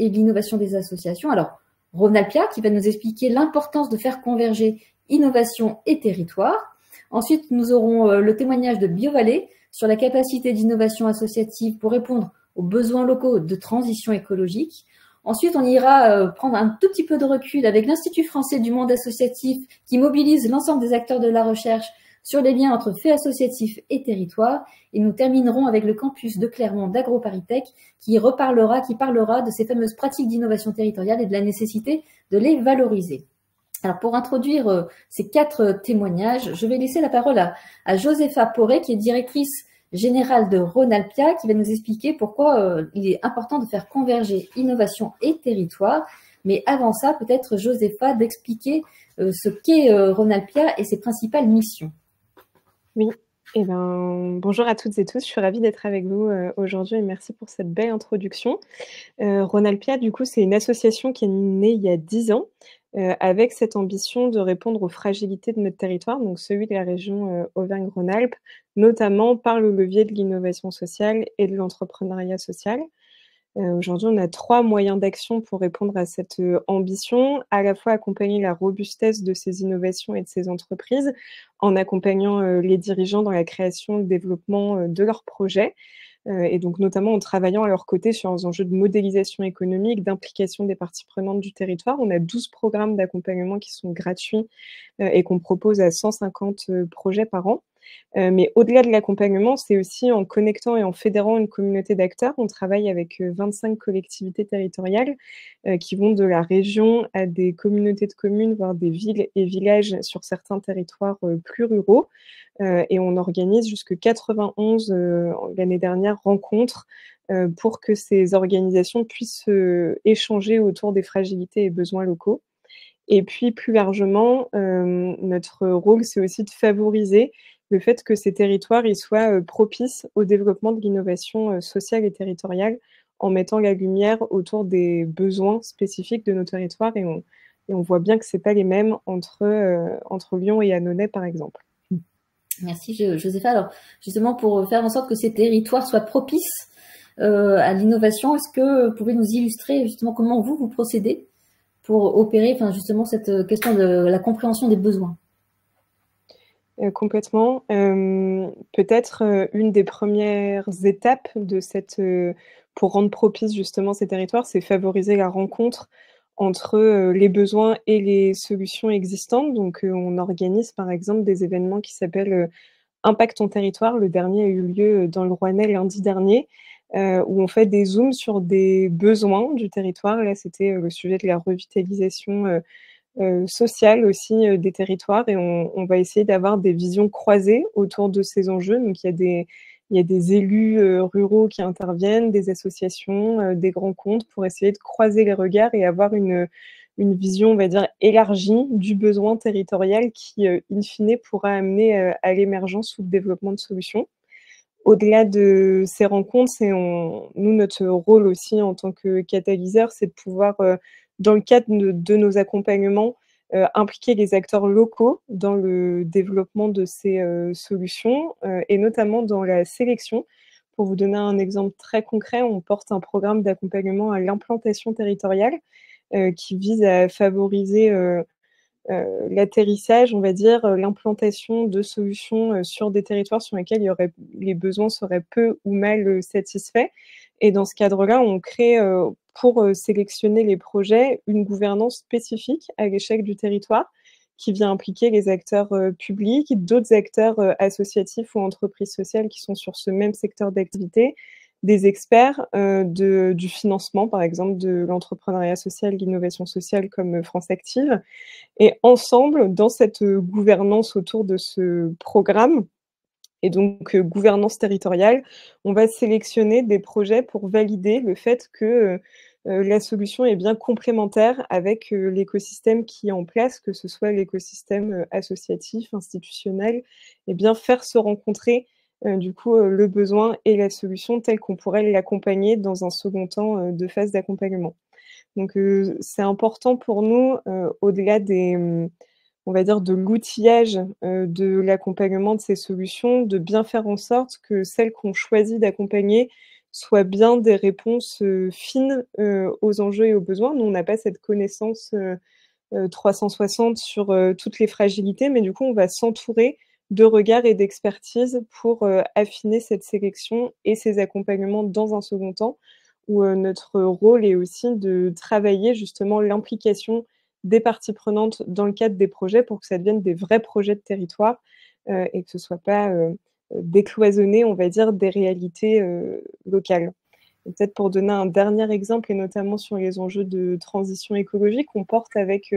Speaker 1: l'innovation des associations. Alors, Rhône-Alpia qui va nous expliquer l'importance de faire converger innovation et territoire. Ensuite, nous aurons le témoignage de BioVallée sur la capacité d'innovation associative pour répondre aux besoins locaux de transition écologique. Ensuite, on ira prendre un tout petit peu de recul avec l'Institut français du monde associatif qui mobilise l'ensemble des acteurs de la recherche sur les liens entre faits associatifs et territoire. Et nous terminerons avec le campus de Clermont d'AgroParisTech qui parlera de ces fameuses pratiques d'innovation territoriale et de la nécessité de les valoriser. Alors, pour introduire ces 4 témoignages, je vais laisser la parole à Josepha Poré, qui est directrice générale de Rhône-Alpia, qui va nous expliquer pourquoi il est important de faire converger innovation et territoire. Mais avant ça, peut-être, Josepha, d'expliquer ce qu'est Rhône-Alpia et ses principales missions.
Speaker 3: Oui, bonjour à toutes et tous, je suis ravie d'être avec vous aujourd'hui et merci pour cette belle introduction. Rhône-Alpia, du coup, c'est une association qui est née il y a 10 ans, avec cette ambition de répondre aux fragilités de notre territoire, donc celui de la région Auvergne-Rhône-Alpes, notamment par le levier de l'innovation sociale et de l'entrepreneuriat social. Aujourd'hui, on a 3 moyens d'action pour répondre à cette ambition, à la fois accompagner la robustesse de ces innovations et de ces entreprises, en accompagnant les dirigeants dans la création et le développement de leurs projets, et donc notamment en travaillant à leur côté sur les enjeux de modélisation économique, d'implication des parties prenantes du territoire. On a 12 programmes d'accompagnement qui sont gratuits et qu'on propose à 150 projets par an. Mais au-delà de l'accompagnement, c'est aussi en connectant et en fédérant une communauté d'acteurs. On travaille avec 25 collectivités territoriales qui vont de la région à des communautés de communes, voire des villes et villages sur certains territoires plus ruraux. Et on organise jusque 91 l'année dernière rencontres pour que ces organisations puissent échanger autour des fragilités et besoins locaux. Et puis plus largement, notre rôle, c'est aussi de favoriser le fait que ces territoires ils soient propices au développement de l'innovation sociale et territoriale en mettant la lumière autour des besoins spécifiques de nos territoires. Et on voit bien que ce n'est pas les mêmes entre Lyon et Annonay, par exemple.
Speaker 1: Merci Josepha. Alors justement, pour faire en sorte que ces territoires soient propices à l'innovation, est-ce que vous pouvez nous illustrer justement comment vous procédez pour opérer justement cette question de la compréhension des besoins?
Speaker 3: Complètement. Peut-être une des premières étapes de pour rendre propice justement ces territoires, c'est favoriser la rencontre entre les besoins et les solutions existantes. Donc, on organise par exemple des événements qui s'appellent Impact ton territoire. Le dernier a eu lieu dans le Rouennais lundi dernier, où on fait des zooms sur des besoins du territoire. Là, c'était le sujet de la revitalisation sociale aussi des territoires, et on va essayer d'avoir des visions croisées autour de ces enjeux. Donc, il y a des élus ruraux qui interviennent, des associations, des grands comptes pour essayer de croiser les regards et avoir une vision, on va dire, élargie du besoin territorial qui, in fine, pourra amener à l'émergence ou le développement de solutions. Au-delà de ces rencontres, nous, notre rôle aussi en tant que catalyseur, c'est de pouvoir, dans le cadre de nos accompagnements, impliquer les acteurs locaux dans le développement de ces solutions et notamment dans la sélection. Pour vous donner un exemple très concret, on porte un programme d'accompagnement à l'implantation territoriale qui vise à favoriser l'atterrissage, on va dire, l'implantation de solutions sur des territoires sur lesquels les besoins seraient peu ou mal satisfaits. Et dans ce cadre-là, on crée, pour sélectionner les projets, une gouvernance spécifique à l'échelle du territoire qui vient impliquer les acteurs publics, d'autres acteurs associatifs ou entreprises sociales qui sont sur ce même secteur d'activité, des experts du financement, par exemple, de l'entrepreneuriat social, l'innovation sociale comme France Active. Et ensemble, dans cette gouvernance autour de ce programme, et donc gouvernance territoriale, on va sélectionner des projets pour valider le fait que la solution est bien complémentaire avec l'écosystème qui est en place, que ce soit l'écosystème associatif, institutionnel, et bien faire se rencontrer du coup le besoin et la solution telle qu'on pourrait l'accompagner dans un second temps de phase d'accompagnement. Donc c'est important pour nous, au-delà des on va dire de l'outillage de l'accompagnement de ces solutions, de bien faire en sorte que celles qu'on choisit d'accompagner soient bien des réponses fines aux enjeux et aux besoins. Nous, on n'a pas cette connaissance 360 sur toutes les fragilités, mais du coup, on va s'entourer de regards et d'expertise pour affiner cette sélection et ces accompagnements dans un second temps, où notre rôle est aussi de travailler justement l'implication des parties prenantes dans le cadre des projets pour que ça devienne des vrais projets de territoire et que ce ne soit pas décloisonné, on va dire, des réalités locales. Peut-être pour donner un dernier exemple, et notamment sur les enjeux de transition écologique, on porte avec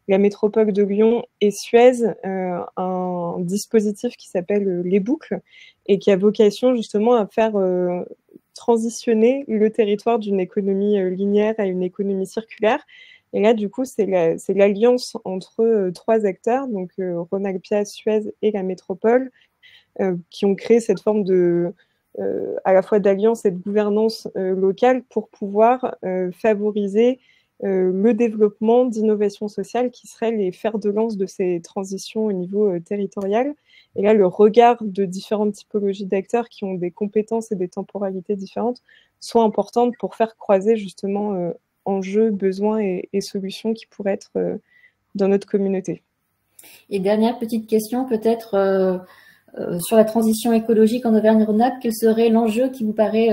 Speaker 3: la métropole de Lyon et Suez un dispositif qui s'appelle Les Boucles et qui a vocation justement à faire transitionner le territoire d'une économie linéaire à une économie circulaire. Et là, du coup, c'est l'alliance entre trois acteurs, donc Ronalpia, Suez et la métropole, qui ont créé cette forme de à la fois d'alliance et de gouvernance locale pour pouvoir favoriser le développement d'innovations sociales qui seraient les fers de lance de ces transitions au niveau territorial. Et là, le regard de différentes typologies d'acteurs qui ont des compétences et des temporalités différentes sont importantes pour faire croiser justement enjeux, besoins et solutions qui pourraient être dans notre communauté.
Speaker 1: Et dernière petite question, peut-être sur la transition écologique en Auvergne-Rhône-Alpes, quel serait l'enjeu qui vous paraît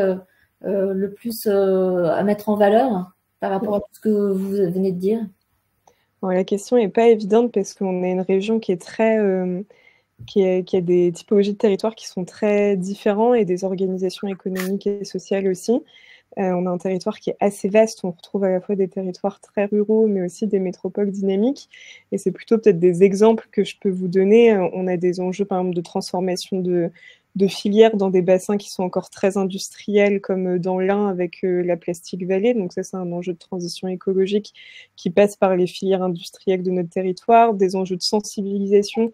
Speaker 1: le plus à mettre en valeur par rapport à tout ce que vous venez de dire?
Speaker 3: Alors, la question n'est pas évidente parce qu'on est une région qui est très... qui a des typologies de territoires qui sont très différents et des organisations économiques et sociales aussi. On a un territoire qui est assez vaste, on retrouve à la fois des territoires très ruraux, mais aussi des métropoles dynamiques. Et c'est plutôt peut-être des exemples que je peux vous donner. On a des enjeux, par exemple, de transformation de filières dans des bassins qui sont encore très industriels, comme dans l'Ain avec la Plastique Vallée. Donc ça, c'est un enjeu de transition écologique qui passe par les filières industrielles de notre territoire, des enjeux de sensibilisation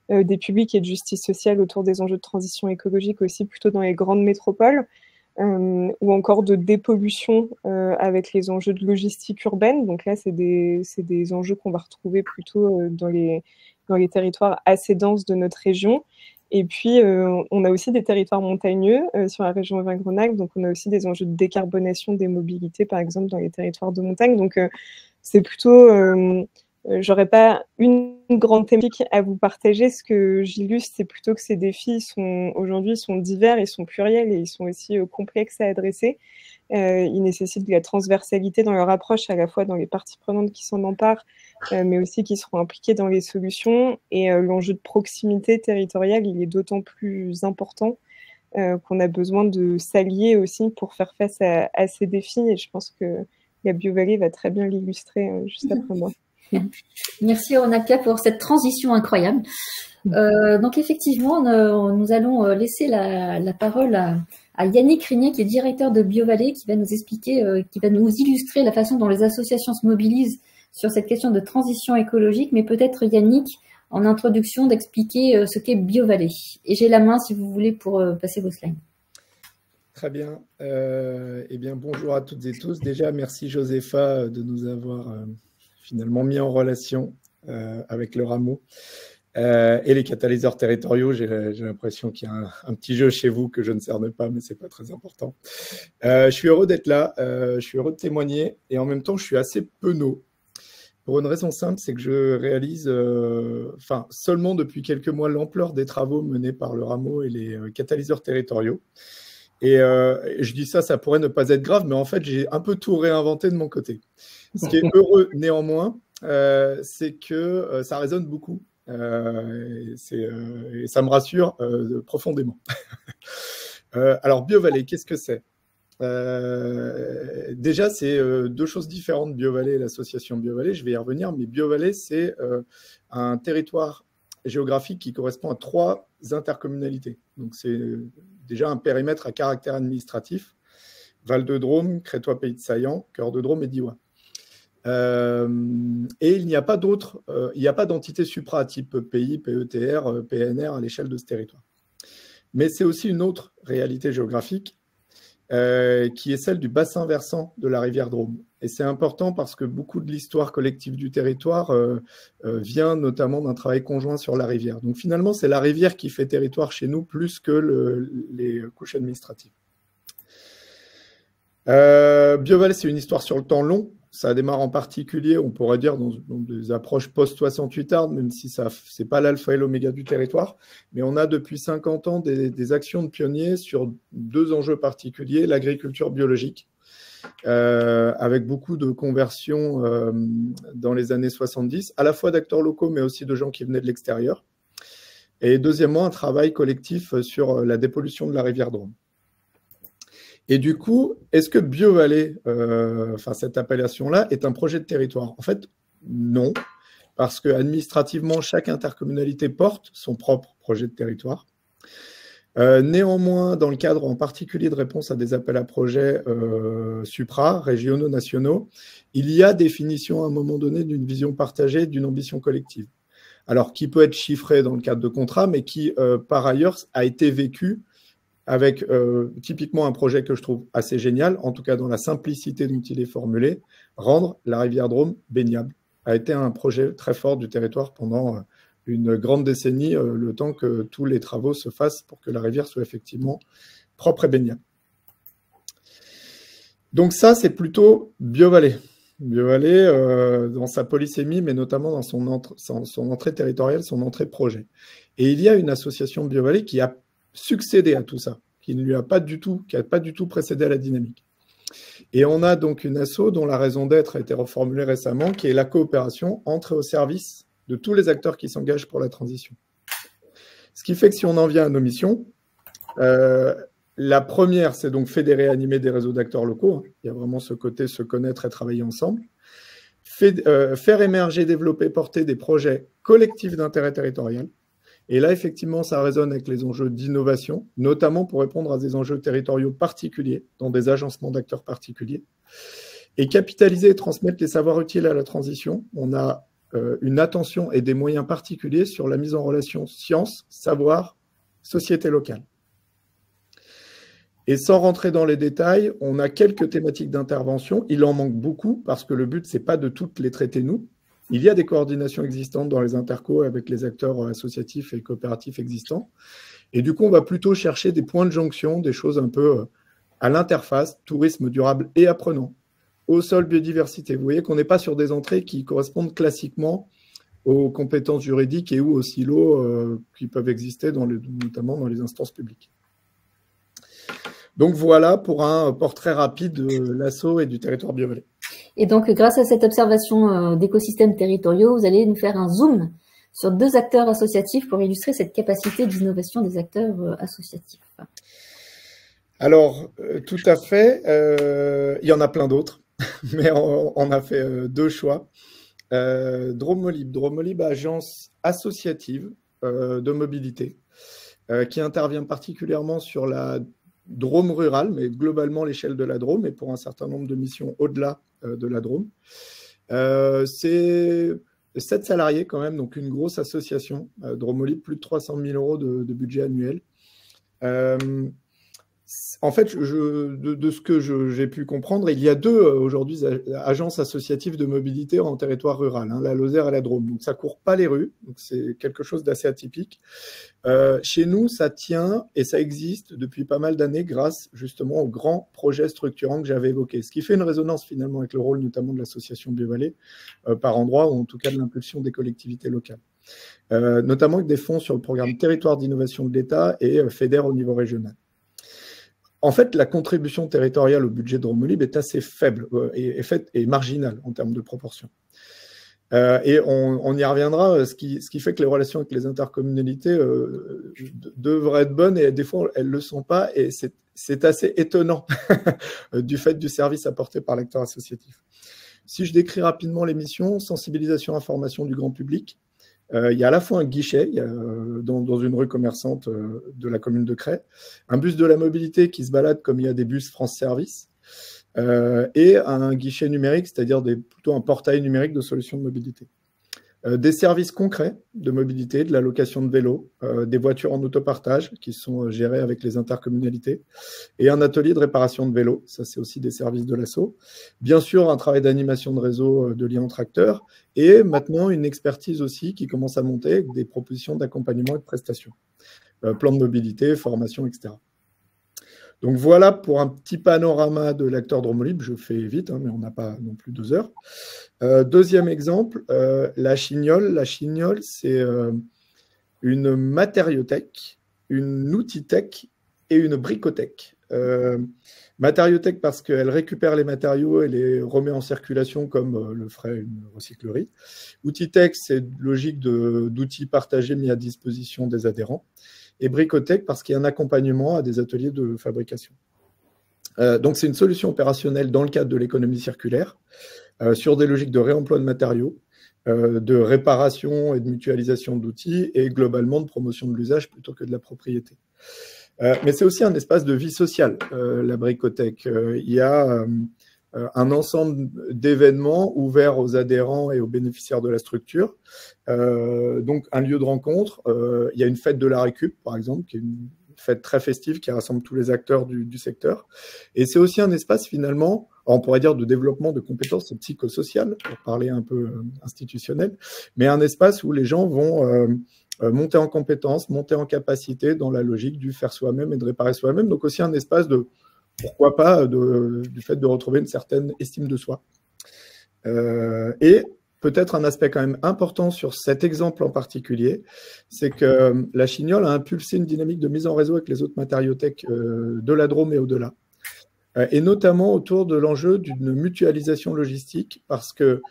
Speaker 3: des publics et de justice sociale autour des enjeux de transition écologique aussi plutôt dans les grandes métropoles. Ou encore de dépollution avec les enjeux de logistique urbaine. Donc là, c'est des enjeux qu'on va retrouver plutôt dans les territoires assez denses de notre région. Et puis, on a aussi des territoires montagneux sur la région Auvergne-Rhône-Alpes. Donc, on a aussi des enjeux de décarbonation des mobilités, par exemple, dans les territoires de montagne. Donc, c'est plutôt... j'aurais pas une grande thématique à vous partager. Ce que j'illustre, c'est plutôt que ces défis aujourd'hui sont divers, ils sont pluriels et ils sont aussi complexes à adresser. Ils nécessitent de la transversalité dans leur approche, à la fois dans les parties prenantes qui s'en emparent, mais aussi qui seront impliquées dans les solutions. Et l'enjeu de proximité territoriale, il est d'autant plus important qu'on a besoin de s'allier aussi pour faire face à ces défis. Et je pense que la BioVallée va très bien l'illustrer juste après moi.
Speaker 1: Merci Ronalpia pour cette transition incroyable. Donc effectivement, nous allons laisser la parole à Yannick Rignet, qui est directeur de BioVallée, qui va nous expliquer, qui va nous illustrer la façon dont les associations se mobilisent sur cette question de transition écologique. Mais peut-être Yannick, en introduction, d'expliquer ce qu'est BioVallée. Et j'ai la main si vous voulez pour passer vos slides.
Speaker 4: Très bien. Eh bien, bonjour à toutes et tous. Déjà, merci Josépha de nous avoir finalement mis en relation avec le rameau et les catalyseurs territoriaux. J'ai l'impression qu'il y a un petit jeu chez vous que je ne cerne pas, mais ce n'est pas très important. Je suis heureux d'être là, je suis heureux de témoigner et en même temps, je suis assez penaud. Pour une raison simple, c'est que je réalise, seulement depuis quelques mois, l'ampleur des travaux menés par le rameau et les catalyseurs territoriaux. Et je dis ça pourrait ne pas être grave, mais en fait, j'ai un peu tout réinventé de mon côté. Ce qui est heureux néanmoins, c'est que ça résonne beaucoup. Et ça me rassure profondément. Alors, BioVallée, qu'est-ce que c'est? Déjà, c'est deux choses différentes, BioVallée et l'association BioVallée. Je vais y revenir, mais BioVallée, c'est un territoire géographique qui correspond à 3 intercommunalités. Donc, c'est déjà un périmètre à caractère administratif. Val-de-Drôme, Crétois-Pays de Saillant, Cœur de Drôme et Diois. Et il n'y a pas d'autres, il n'y a pas d'entité supra type pays, PETR, PNR à l'échelle de ce territoire. Mais c'est aussi une autre réalité géographique qui est celle du bassin versant de la rivière Drôme. Et c'est important parce que beaucoup de l'histoire collective du territoire vient notamment d'un travail conjoint sur la rivière. Donc finalement, c'est la rivière qui fait territoire chez nous plus que les couches administratives. BioVallée, c'est une histoire sur le temps long. Ça démarre en particulier, on pourrait dire, dans des approches post-68 Ardes, même si ce n'est pas l'alpha et l'oméga du territoire. Mais on a depuis 50 ans des actions de pionniers sur 2 enjeux particuliers, l'agriculture biologique, avec beaucoup de conversions dans les années 70, à la fois d'acteurs locaux, mais aussi de gens qui venaient de l'extérieur. Et deuxièmement, un travail collectif sur la dépollution de la rivière Drôme. Et du coup, est-ce que BioVallée, cette appellation-là, est un projet de territoire? En fait, non, parce qu'administrativement, chaque intercommunalité porte son propre projet de territoire. Néanmoins, dans le cadre en particulier de réponse à des appels à projets supra, régionaux, nationaux, il y a définition à un moment donné d'une vision partagée, d'une ambition collective. Alors, qui peut être chiffrée dans le cadre de contrats, mais qui, par ailleurs, a été vécu avec typiquement un projet que je trouve assez génial, en tout cas dans la simplicité dont il est formulé, rendre la rivière Drôme baignable, a été un projet très fort du territoire pendant une grande décennie, le temps que tous les travaux se fassent pour que la rivière soit effectivement propre et baignable. Donc ça, c'est plutôt BioVallée. BioVallée dans sa polysémie, mais notamment dans son entrée territoriale, son entrée projet. Et il y a une association BioVallée qui a succédé à tout ça, qui n'a pas du tout précédé à la dynamique. Et on a donc une asso dont la raison d'être a été reformulée récemment, qui est la coopération entre et au service de tous les acteurs qui s'engagent pour la transition. Ce qui fait que si on en vient à nos missions, la première, c'est donc fédérer et animer des réseaux d'acteurs locaux. Il y a vraiment ce côté se connaître et travailler ensemble. Faire émerger, développer, porter des projets collectifs d'intérêt territorial. Et là, effectivement, ça résonne avec les enjeux d'innovation, notamment pour répondre à des enjeux territoriaux particuliers, dans des agencements d'acteurs particuliers. Et capitaliser et transmettre les savoirs utiles à la transition. On a une attention et des moyens particuliers sur la mise en relation science, savoir, société locale. Et sans rentrer dans les détails, on a quelques thématiques d'intervention. Il en manque beaucoup parce que le but, ce n'est pas de toutes les traiter nous. Il y a des coordinations existantes dans les intercos avec les acteurs associatifs et coopératifs existants. Et du coup, on va plutôt chercher des points de jonction, des choses un peu à l'interface, tourisme durable et apprenant, au sol, biodiversité. Vous voyez qu'on n'est pas sur des entrées qui correspondent classiquement aux compétences juridiques et ou aux silos qui peuvent exister, notamment dans les instances publiques. Donc voilà pour un portrait rapide de l'asso et du territoire BioVallée.
Speaker 1: Et donc, grâce à cette observation d'écosystèmes territoriaux, vous allez nous faire un zoom sur 2 acteurs associatifs pour illustrer cette capacité d'innovation des acteurs associatifs.
Speaker 4: Alors, tout à fait. Il y en a plein d'autres, mais on a fait 2 choix. Drôme-Molib, agence associative de mobilité, qui intervient particulièrement sur la Drôme rurale, mais globalement l'échelle de la Drôme, et pour un certain nombre de missions au-delà de la Drôme. C'est 7 salariés quand même, donc une grosse association. Drôme-Molib, plus de 300 000 € de budget annuel. En fait, de ce que j'ai pu comprendre, il y a 2 aujourd'hui agences associatives de mobilité en territoire rural, la Lozère et la Drôme. Donc ça ne court pas les rues, donc c'est quelque chose d'assez atypique. Chez nous, ça tient et ça existe depuis pas mal d'années grâce justement aux grands projets structurants que j'avais évoqués. Ce qui fait une résonance finalement avec le rôle notamment de l'association BioVallée par endroit, ou en tout cas de l'impulsion des collectivités locales. Notamment avec des fonds sur le programme Territoire d'innovation de l'État et FEDER au niveau régional. En fait, la contribution territoriale au budget de Drôme-Molib est assez faible et marginale en termes de proportion. Et on y reviendra, ce qui fait que les relations avec les intercommunalités devraient être bonnes et des fois elles ne le sont pas et c'est assez étonnant du fait du service apporté par l'acteur associatif. Si je décris rapidement les missions, sensibilisation, information du grand public, il y a à la fois un guichet dans une rue commerçante de la commune de Crest, un bus de la mobilité qui se balade comme il y a des bus France Service, et un guichet numérique, c'est-à-dire plutôt un portail numérique de solutions de mobilité. Des services concrets de mobilité, de la location de vélos, des voitures en autopartage qui sont gérées avec les intercommunalités, et un atelier de réparation de vélos, ça c'est aussi des services de l'asso. Bien sûr, un travail d'animation de réseau de liens entre acteurs, et maintenant une expertise aussi qui commence à monter avec des propositions d'accompagnement et de prestations. Plan de mobilité, formation, etc. Donc voilà pour un petit panorama de l'acteur Dromolib. Je fais vite, mais on n'a pas non plus 2 heures. Deuxième exemple, la Chignole. La Chignole, c'est une matériothèque, une outitech et une bricothèque. Matériothèque parce qu'elle récupère les matériaux et les remet en circulation comme le ferait une recyclerie. Outitech, c'est logique d'outils partagés mis à disposition des adhérents. Et bricothèque parce qu'il y a un accompagnement à des ateliers de fabrication. Donc c'est une solution opérationnelle dans le cadre de l'économie circulaire, sur des logiques de réemploi de matériaux, de réparation et de mutualisation d'outils et globalement de promotion de l'usage plutôt que de la propriété. Mais c'est aussi un espace de vie sociale, la bricothèque. Il y a un ensemble d'événements ouverts aux adhérents et aux bénéficiaires de la structure. Donc, un lieu de rencontre. Il y a une fête de la récup, par exemple, qui est une fête très festive qui rassemble tous les acteurs du secteur. Et c'est aussi un espace, finalement, on pourrait dire de développement de compétences psychosociales, pour parler un peu institutionnel, mais un espace où les gens vont monter en compétences, monter en capacité dans la logique du faire soi-même et de réparer soi-même. Donc, aussi un espace de pourquoi pas du fait de retrouver une certaine estime de soi. Et peut-être un aspect quand même important sur cet exemple en particulier, c'est que la Chignole a impulsé une dynamique de mise en réseau avec les autres matériothèques de la Drôme et au-delà. Et notamment autour de l'enjeu d'une mutualisation logistique, parce que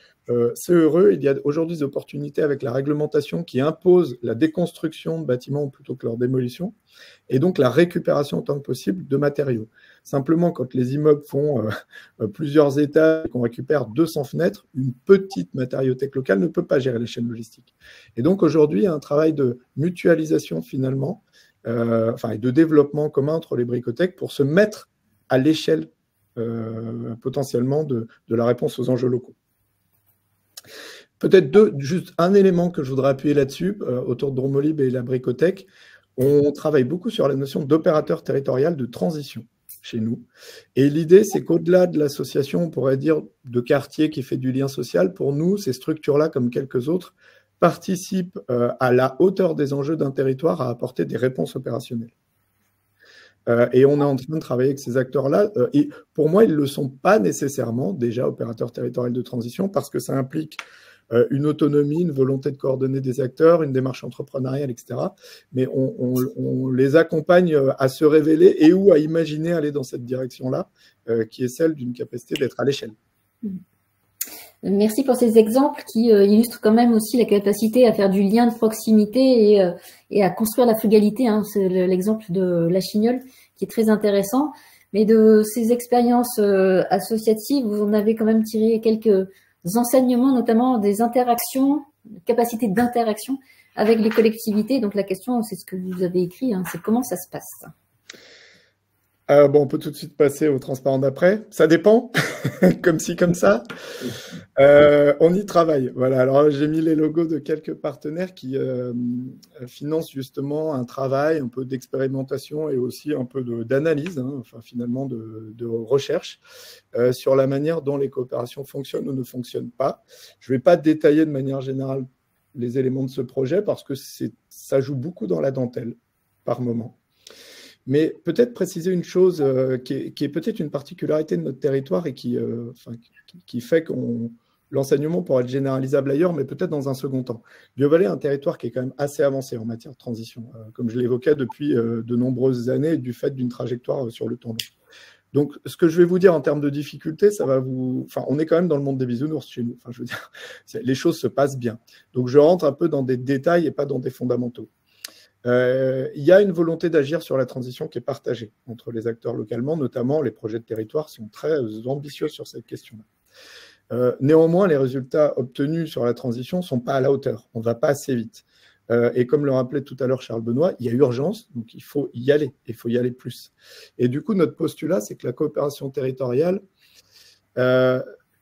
Speaker 4: c'est heureux, il y a aujourd'hui des opportunités avec la réglementation qui impose la déconstruction de bâtiments plutôt que leur démolition, et donc la récupération autant que possible de matériaux. Simplement, quand les immeubles font plusieurs étages et qu'on récupère 200 fenêtres, une petite matériothèque locale ne peut pas gérer les chaînes logistiques. Et donc aujourd'hui, il y a un travail de mutualisation finalement, et de développement commun entre les bricothèques pour se mettre à l'échelle potentiellement de la réponse aux enjeux locaux. Peut-être juste un élément que je voudrais appuyer là-dessus, autour de Dromolib et la bricothèque. On travaille beaucoup sur la notion d'opérateur territorial de transition chez nous. Et l'idée, c'est qu'au-delà de l'association, on pourrait dire de quartier qui fait du lien social, pour nous, ces structures-là, comme quelques autres, participent à la hauteur des enjeux d'un territoire à apporter des réponses opérationnelles. Et on est en train de travailler avec ces acteurs-là. Et pour moi, ils ne le sont pas nécessairement déjà opérateurs territoriaux de transition parce que ça implique une autonomie, une volonté de coordonner des acteurs, une démarche entrepreneuriale, etc. Mais on les accompagne à se révéler et ou à imaginer aller dans cette direction-là, qui est celle d'une capacité d'être à l'échelle.
Speaker 1: Merci pour ces exemples qui illustrent quand même aussi la capacité à faire du lien de proximité et à construire la frugalité. C'est l'exemple de la Chignole qui est très intéressant. Mais de ces expériences associatives, vous en avez quand même tiré quelques enseignements, notamment des interactions, capacité d'interaction avec les collectivités. Donc la question, c'est ce que vous avez écrit, c'est comment ça se passe.
Speaker 4: On peut tout de suite passer au transparent d'après. Ça dépend, comme ci, comme ça. On y travaille. Voilà. Alors, j'ai mis les logos de quelques partenaires qui financent justement un travail un peu d'expérimentation et aussi un peu d'analyse, finalement de recherche sur la manière dont les coopérations fonctionnent ou ne fonctionnent pas. Je ne vais pas détailler de manière générale les éléments de ce projet parce que ça joue beaucoup dans la dentelle par moment. Mais peut-être préciser une chose qui est peut-être une particularité de notre territoire et qui fait que l'enseignement pourra être généralisable ailleurs, mais peut-être dans un second temps. Biot-Vallée est un territoire qui est quand même assez avancé en matière de transition, comme je l'évoquais depuis de nombreuses années, du fait d'une trajectoire sur le temps long. Donc, ce que je vais vous dire en termes de difficultés, ça va vous... Enfin, on est quand même dans le monde des bisounours chez nous. Enfin, je veux dire, les choses se passent bien. Donc, je rentre un peu dans des détails et pas dans des fondamentaux. Il y a une volonté d'agir sur la transition qui est partagée entre les acteurs localement, notamment les projets de territoire sont très ambitieux sur cette question-là. Néanmoins, les résultats obtenus sur la transition ne sont pas à la hauteur. On ne va pas assez vite. Et comme le rappelait tout à l'heure Charles Benoît, il y a urgence, donc il faut y aller, il faut y aller plus. Et du coup, notre postulat, c'est que la coopération territoriale,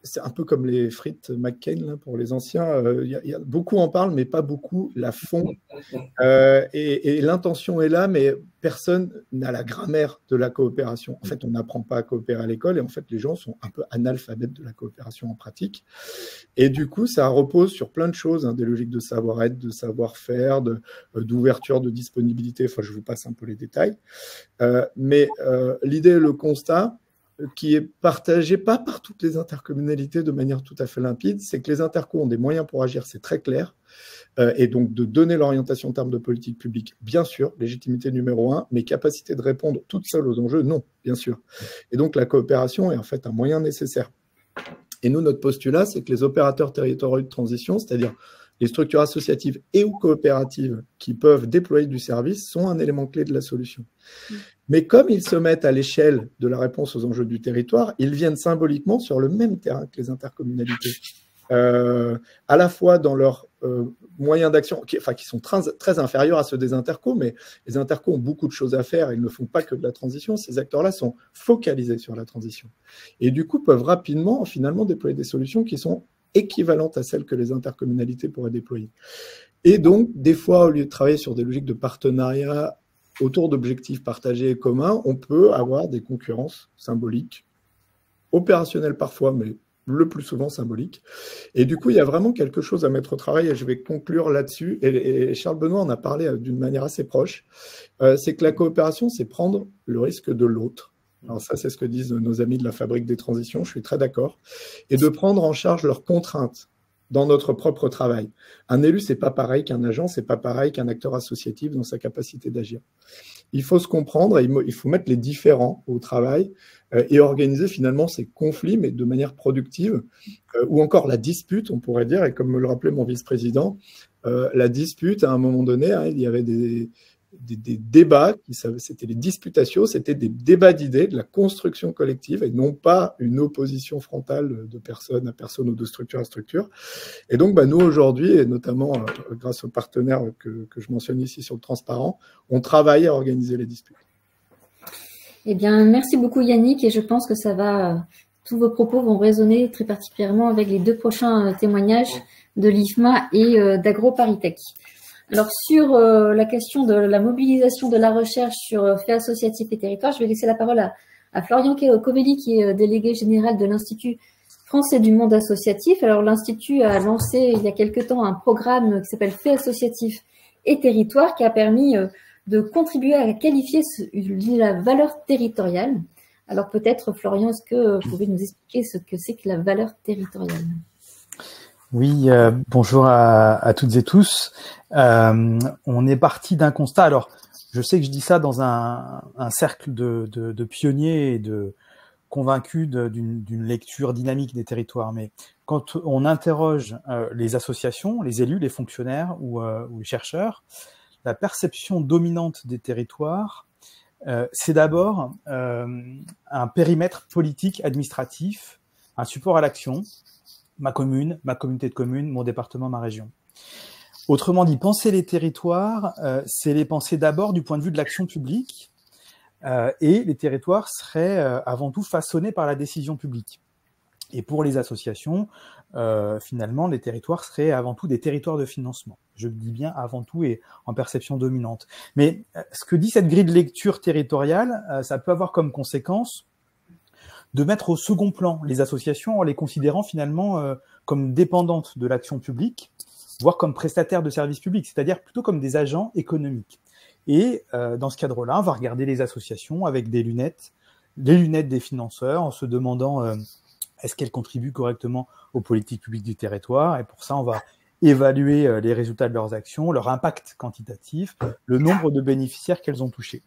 Speaker 4: c'est un peu comme les frites McCain là, pour les anciens, beaucoup en parlent, mais pas beaucoup la font. Et l'intention est là, mais personne n'a la grammaire de la coopération. En fait, on n'apprend pas à coopérer à l'école, et en fait, les gens sont un peu analphabètes de la coopération en pratique. Et du coup, ça repose sur plein de choses, hein, des logiques de savoir-être, de savoir-faire, d'ouverture, de disponibilité. Enfin, je vous passe un peu les détails. Mais l'idée et le constat, qui est partagé pas par toutes les intercommunalités de manière tout à fait limpide, c'est que les intercos ont des moyens pour agir, c'est très clair, et donc de donner l'orientation en termes de politique publique, bien sûr, légitimité numéro 1, mais capacité de répondre toute seule aux enjeux, non, bien sûr. Et donc la coopération est en fait un moyen nécessaire. Et nous, notre postulat, c'est que les opérateurs territoriaux de transition, c'est-à-dire les structures associatives et ou coopératives qui peuvent déployer du service, sont un élément clé de la solution. Mais comme ils se mettent à l'échelle de la réponse aux enjeux du territoire, ils viennent symboliquement sur le même terrain que les intercommunalités, à la fois dans leurs moyens d'action, qui sont très inférieurs à ceux des intercos, mais les intercos ont beaucoup de choses à faire, ils ne font pas que de la transition, ces acteurs-là sont focalisés sur la transition. Et du coup, peuvent rapidement, finalement, déployer des solutions qui sont équivalentes à celles que les intercommunalités pourraient déployer. Et donc, des fois, au lieu de travailler sur des logiques de partenariat autour d'objectifs partagés et communs, on peut avoir des concurrences symboliques, opérationnelles parfois, mais le plus souvent symboliques. Et du coup, il y a vraiment quelque chose à mettre au travail, et je vais conclure là-dessus. Et Charles Benoît en a parlé d'une manière assez proche. C'est que la coopération, c'est prendre le risque de l'autre. Alors ça, c'est ce que disent nos amis de la Fabrique des Transitions, je suis très d'accord. Et de prendre en charge leurs contraintes dans notre propre travail. Un élu, c'est pas pareil qu'un agent, c'est pas pareil qu'un acteur associatif dans sa capacité d'agir. Il faut se comprendre, il faut mettre les différents au travail et organiser finalement ces conflits, mais de manière productive, ou encore la dispute, on pourrait dire, et comme me le rappelait mon vice-président, la dispute, à un moment donné, hein, il y avait des débats, c'était les disputatio, c'était des débats d'idées, de la construction collective, et non pas une opposition frontale de personne à personne ou de structure à structure. Et donc, nous, aujourd'hui, et notamment grâce aux partenaires que je mentionne ici sur le transparent, on travaille à organiser les disputes.
Speaker 1: Eh bien, merci beaucoup Yannick, et je pense que tous vos propos vont résonner très particulièrement avec les 2 prochains témoignages de l'IFMA et d'AgroParisTech. Alors, sur la question de la mobilisation de la recherche sur faits associatifs et territoires, je vais laisser la parole à Florian Covelli, qui est délégué général de l'Institut français du monde associatif. Alors, l'Institut a lancé il y a quelque temps un programme qui s'appelle Faits associatifs et territoires, qui a permis de contribuer à qualifier la valeur territoriale. Alors, peut-être, Florian, est-ce que vous pouvez nous expliquer ce que c'est que la valeur territoriale ?
Speaker 5: Oui, bonjour à toutes et tous. On est parti d'un constat. Alors, je sais que je dis ça dans un cercle de pionniers et de convaincus d'une lecture dynamique des territoires. Mais quand on interroge les associations, les élus, les fonctionnaires ou les chercheurs, la perception dominante des territoires, c'est d'abord un périmètre politique, administratif, un support à l'action. Ma commune, ma communauté de communes, mon département, ma région. Autrement dit, penser les territoires, c'est les penser d'abord du point de vue de l'action publique, et les territoires seraient avant tout façonnés par la décision publique. Et pour les associations, finalement, les territoires seraient avant tout des territoires de financement. Je le dis bien avant tout et en perception dominante. Mais ce que dit cette grille de lecture territoriale, ça peut avoir comme conséquence de mettre au second plan les associations en les considérant finalement comme dépendantes de l'action publique, voire comme prestataires de services publics, c'est-à-dire plutôt comme des agents économiques. Et dans ce cadre-là, on va regarder les associations avec les lunettes des financeurs, en se demandant est-ce qu'elles contribuent correctement aux politiques publiques du territoire. Et pour ça, on va évaluer les résultats de leurs actions, leur impact quantitatif, le nombre de bénéficiaires qu'elles ont touchés.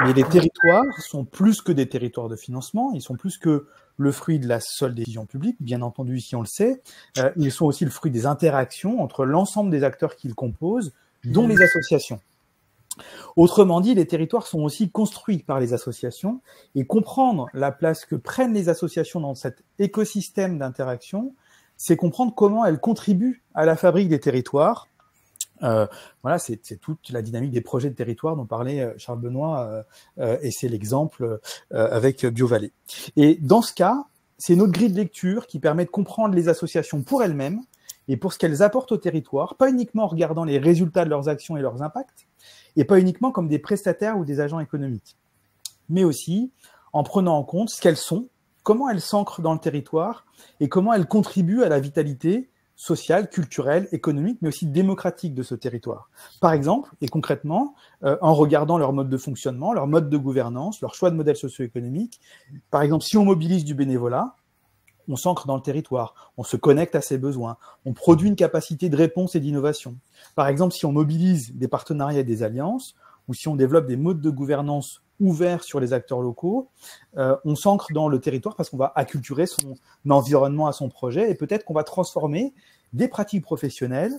Speaker 5: Mais les territoires sont plus que des territoires de financement, ils sont plus que le fruit de la seule décision publique, bien entendu, ici on le sait, ils sont aussi le fruit des interactions entre l'ensemble des acteurs qu'ils composent, dont les associations. Autrement dit, les territoires sont aussi construits par les associations, et comprendre la place que prennent les associations dans cet écosystème d'interaction, c'est comprendre comment elles contribuent à la fabrique des territoires. Voilà, c'est toute la dynamique des projets de territoire dont parlait Charles Benoît, et c'est l'exemple avec BioVallée. Et dans ce cas, c'est notre grille de lecture qui permet de comprendre les associations pour elles-mêmes et pour ce qu'elles apportent au territoire, pas uniquement en regardant les résultats de leurs actions et leurs impacts, et pas uniquement comme des prestataires ou des agents économiques, mais aussi en prenant en compte ce qu'elles sont, comment elles s'ancrent dans le territoire et comment elles contribuent à la vitalité sociale, culturelle, économique, mais aussi démocratique de ce territoire. Par exemple, et concrètement, en regardant leur mode de fonctionnement, leur mode de gouvernance, leur choix de modèle socio-économique. Par exemple, si on mobilise du bénévolat, on s'ancre dans le territoire, on se connecte à ses besoins, on produit une capacité de réponse et d'innovation. Par exemple, si on mobilise des partenariats et des alliances, ou si on développe des modes de gouvernance ouverts sur les acteurs locaux, on s'ancre dans le territoire parce qu'on va acculturer son environnement à son projet et peut-être qu'on va transformer des pratiques professionnelles,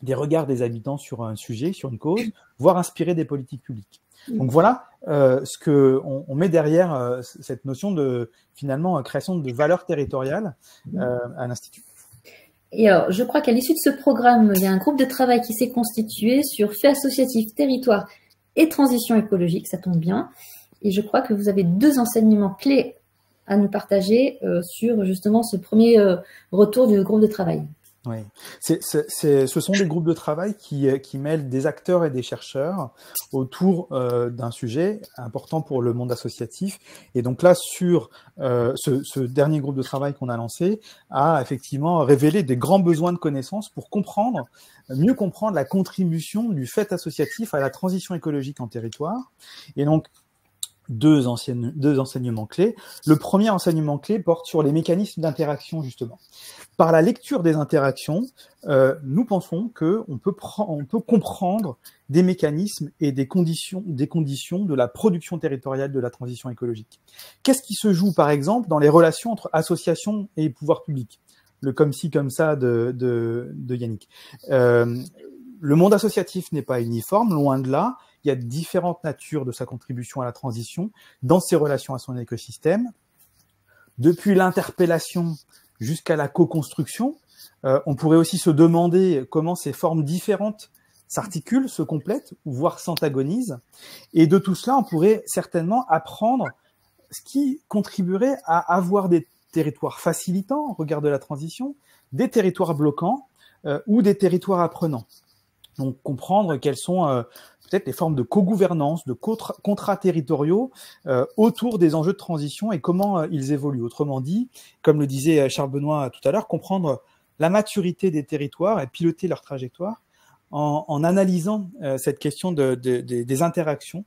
Speaker 5: des regards des habitants sur un sujet, sur une cause, voire inspirer des politiques publiques. Donc voilà ce que on met derrière cette notion de finalement création de valeur territoriale à l'Institut.
Speaker 1: Et alors, je crois qu'à l'issue de ce programme, il y a un groupe de travail qui s'est constitué sur faits associatifs, territoire et transition écologique, ça tombe bien. Et je crois que vous avez 2 enseignements clés à nous partager sur justement ce premier retour du groupe de travail.
Speaker 5: Oui, ce sont des groupes de travail qui mêlent des acteurs et des chercheurs autour d'un sujet important pour le monde associatif. Et donc là, sur ce dernier groupe de travail qu'on a lancé, a effectivement révélé des grands besoins de connaissances pour mieux comprendre la contribution du fait associatif à la transition écologique en territoire. Et donc, deux enseignements clés. Le premier enseignement clé porte sur les mécanismes d'interaction, justement. Par la lecture des interactions, nous pensons qu'on peut comprendre des mécanismes et des conditions de la production territoriale de la transition écologique. Qu'est-ce qui se joue, par exemple, dans les relations entre associations et pouvoir public? Le comme ci, comme ça de Yannick. Le monde associatif n'est pas uniforme, loin de là. Il y a différentes natures de sa contribution à la transition dans ses relations à son écosystème. Depuis l'interpellation jusqu'à la co-construction, on pourrait aussi se demander comment ces formes différentes s'articulent, se complètent, voire s'antagonisent. Et de tout cela, on pourrait certainement apprendre ce qui contribuerait à avoir des territoires facilitants au regard de la transition, des territoires bloquants ou des territoires apprenants. Donc comprendre quelles sont peut-être les formes de co-gouvernance, de contrats territoriaux autour des enjeux de transition et comment ils évoluent. Autrement dit, comme le disait Charles Benoît tout à l'heure, comprendre la maturité des territoires et piloter leur trajectoire en analysant cette question des interactions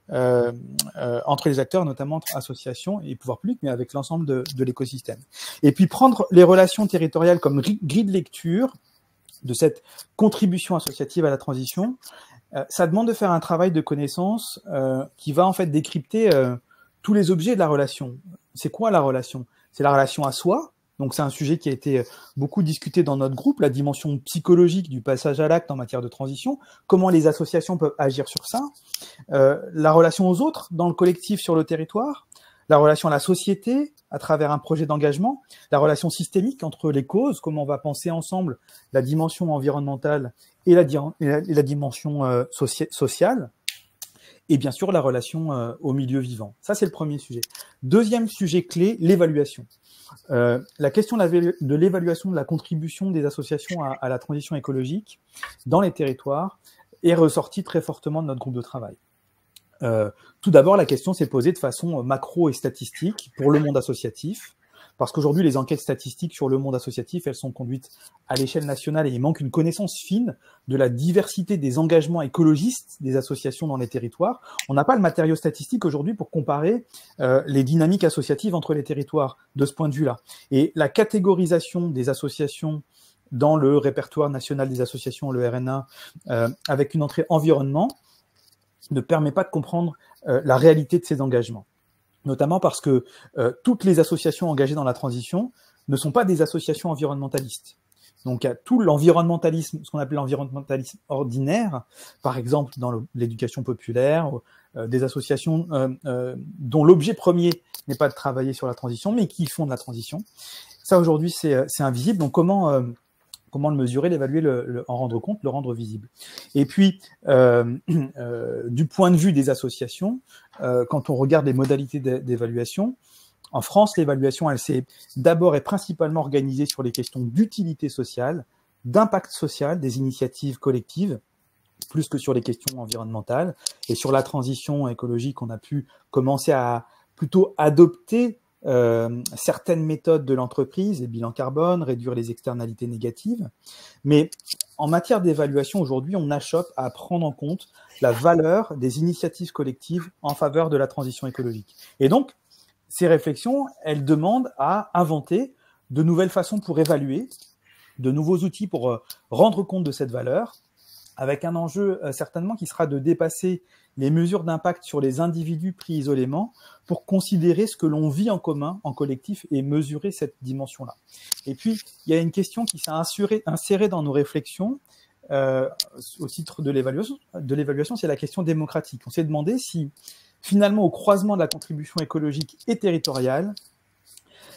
Speaker 5: entre les acteurs, notamment entre associations et pouvoirs publics, mais avec l'ensemble de l'écosystème. Et puis prendre les relations territoriales comme grille de lecture de cette contribution associative à la transition, ça demande de faire un travail de connaissance qui va en fait décrypter tous les objets de la relation. C'est quoi la relation? C'est la relation à soi, donc c'est un sujet qui a été beaucoup discuté dans notre groupe, la dimension psychologique du passage à l'acte en matière de transition, comment les associations peuvent agir sur ça, la relation aux autres dans le collectif sur le territoire, la relation à la société à travers un projet d'engagement, la relation systémique entre les causes, comment on va penser ensemble la dimension environnementale et la dimension sociale, et bien sûr la relation au milieu vivant. Ça, c'est le premier sujet. Deuxième sujet clé, l'évaluation. La question de l'évaluation de la contribution des associations à la transition écologique dans les territoires est ressortie très fortement de notre groupe de travail. Tout d'abord, la question s'est posée de façon macro et statistique pour le monde associatif, parce qu'aujourd'hui, les enquêtes statistiques sur le monde associatif, elles sont conduites à l'échelle nationale et il manque une connaissance fine de la diversité des engagements écologistes des associations dans les territoires. On n'a pas le matériau statistique aujourd'hui pour comparer les dynamiques associatives entre les territoires de ce point de vue-là. Et la catégorisation des associations dans le répertoire national des associations, le RNA, avec une entrée environnement, ne permet pas de comprendre la réalité de ces engagements. Notamment parce que toutes les associations engagées dans la transition ne sont pas des associations environnementalistes. Donc, tout l'environnementalisme, ce qu'on appelle l'environnementalisme ordinaire, par exemple dans l'éducation populaire, des associations dont l'objet premier n'est pas de travailler sur la transition, mais qui font de la transition. Ça, aujourd'hui, c'est invisible. Donc, comment le mesurer, l'évaluer, en rendre compte, le rendre visible. Et puis, du point de vue des associations, quand on regarde les modalités d'évaluation, en France, l'évaluation, elle s'est d'abord et principalement organisée sur les questions d'utilité sociale, d'impact social des initiatives collectives, plus que sur les questions environnementales. Et sur la transition écologique, on a pu commencer à plutôt adopter certaines méthodes de l'entreprise, les bilans carbone, réduire les externalités négatives. Mais en matière d'évaluation, aujourd'hui, on achoppe à prendre en compte la valeur des initiatives collectives en faveur de la transition écologique. Et donc, ces réflexions, elles demandent à inventer de nouvelles façons pour évaluer, de nouveaux outils pour rendre compte de cette valeur, avec un enjeu certainement qui sera de dépasser les mesures d'impact sur les individus pris isolément pour considérer ce que l'on vit en commun, en collectif, et mesurer cette dimension-là. Et puis, il y a une question qui s'est insérée dans nos réflexions au titre de l'évaluation, c'est la question démocratique. On s'est demandé si, finalement, au croisement de la contribution écologique et territoriale,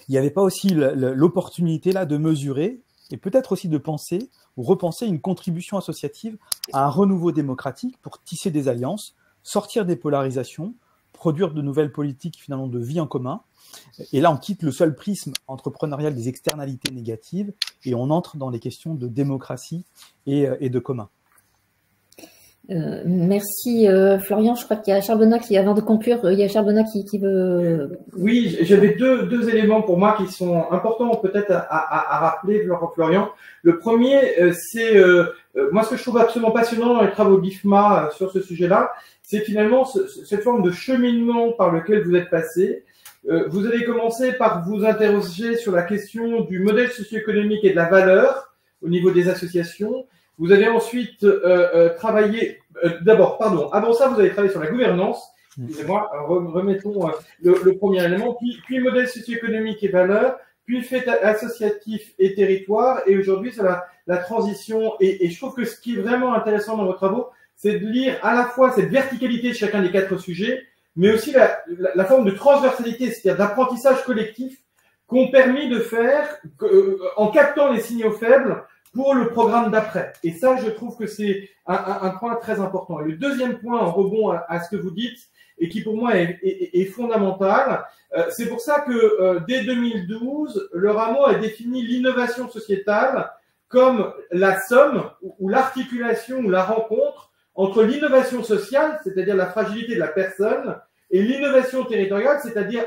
Speaker 5: il n'y avait pas aussi l'opportunité là de mesurer et peut-être aussi de penser ou repenser une contribution associative à un renouveau démocratique pour tisser des alliances, sortir des polarisations, produire de nouvelles politiques finalement de vie en commun. Et là, on quitte le seul prisme entrepreneurial des externalités négatives et on entre dans les questions de démocratie et de commun.
Speaker 1: Merci Florian. Je crois qu'il y a Charles Bonnat qui, avant de conclure, il y a Charles Bonnat qui veut.
Speaker 2: Oui, j'avais deux éléments pour moi qui sont importants peut-être à rappeler, Florian. Le premier, c'est moi ce que je trouve absolument passionnant dans les travaux de l'IFMA sur ce sujet-là, c'est finalement cette forme de cheminement par lequel vous êtes passé. Vous avez commencé par vous interroger sur la question du modèle socio-économique et de la valeur au niveau des associations. Vous avez ensuite travaillé, avant ça, vous avez travaillé sur la gouvernance. Excusez-moi, remettons le premier élément, puis modèle socio-économique et valeur, puis fait associatif et territoire, et aujourd'hui, c'est la transition. Et je trouve que ce qui est vraiment intéressant dans vos travaux, c'est de lire à la fois cette verticalité de chacun des 4 sujets, mais aussi la forme de transversalité, c'est-à-dire d'apprentissage collectif qu'ont permis de faire en captant les signaux faibles pour le programme d'après. Et ça, je trouve que c'est un point très important. Et le deuxième point, en rebond à ce que vous dites, et qui pour moi est fondamental, c'est pour ça que dès 2012, le Rameau a défini l'innovation sociétale comme la somme ou l'articulation ou la rencontre entre l'innovation sociale, c'est-à-dire la fragilité de la personne, et l'innovation territoriale, c'est-à-dire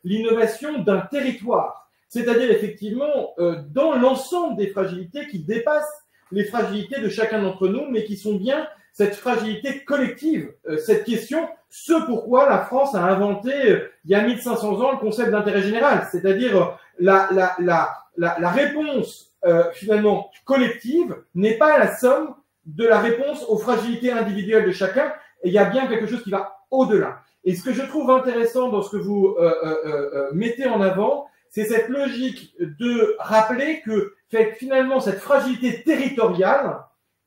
Speaker 2: l'innovation d'un territoire. C'est-à-dire effectivement dans l'ensemble des fragilités qui dépassent les fragilités de chacun d'entre nous, mais qui sont bien cette fragilité collective, cette question, ce pourquoi la France a inventé il y a 1500 ans le concept d'intérêt général, c'est-à-dire la réponse finalement collective n'est pas la somme de la réponse aux fragilités individuelles de chacun, et il y a bien quelque chose qui va au-delà. Et ce que je trouve intéressant dans ce que vous mettez en avant, c'est cette logique de rappeler que finalement cette fragilité territoriale,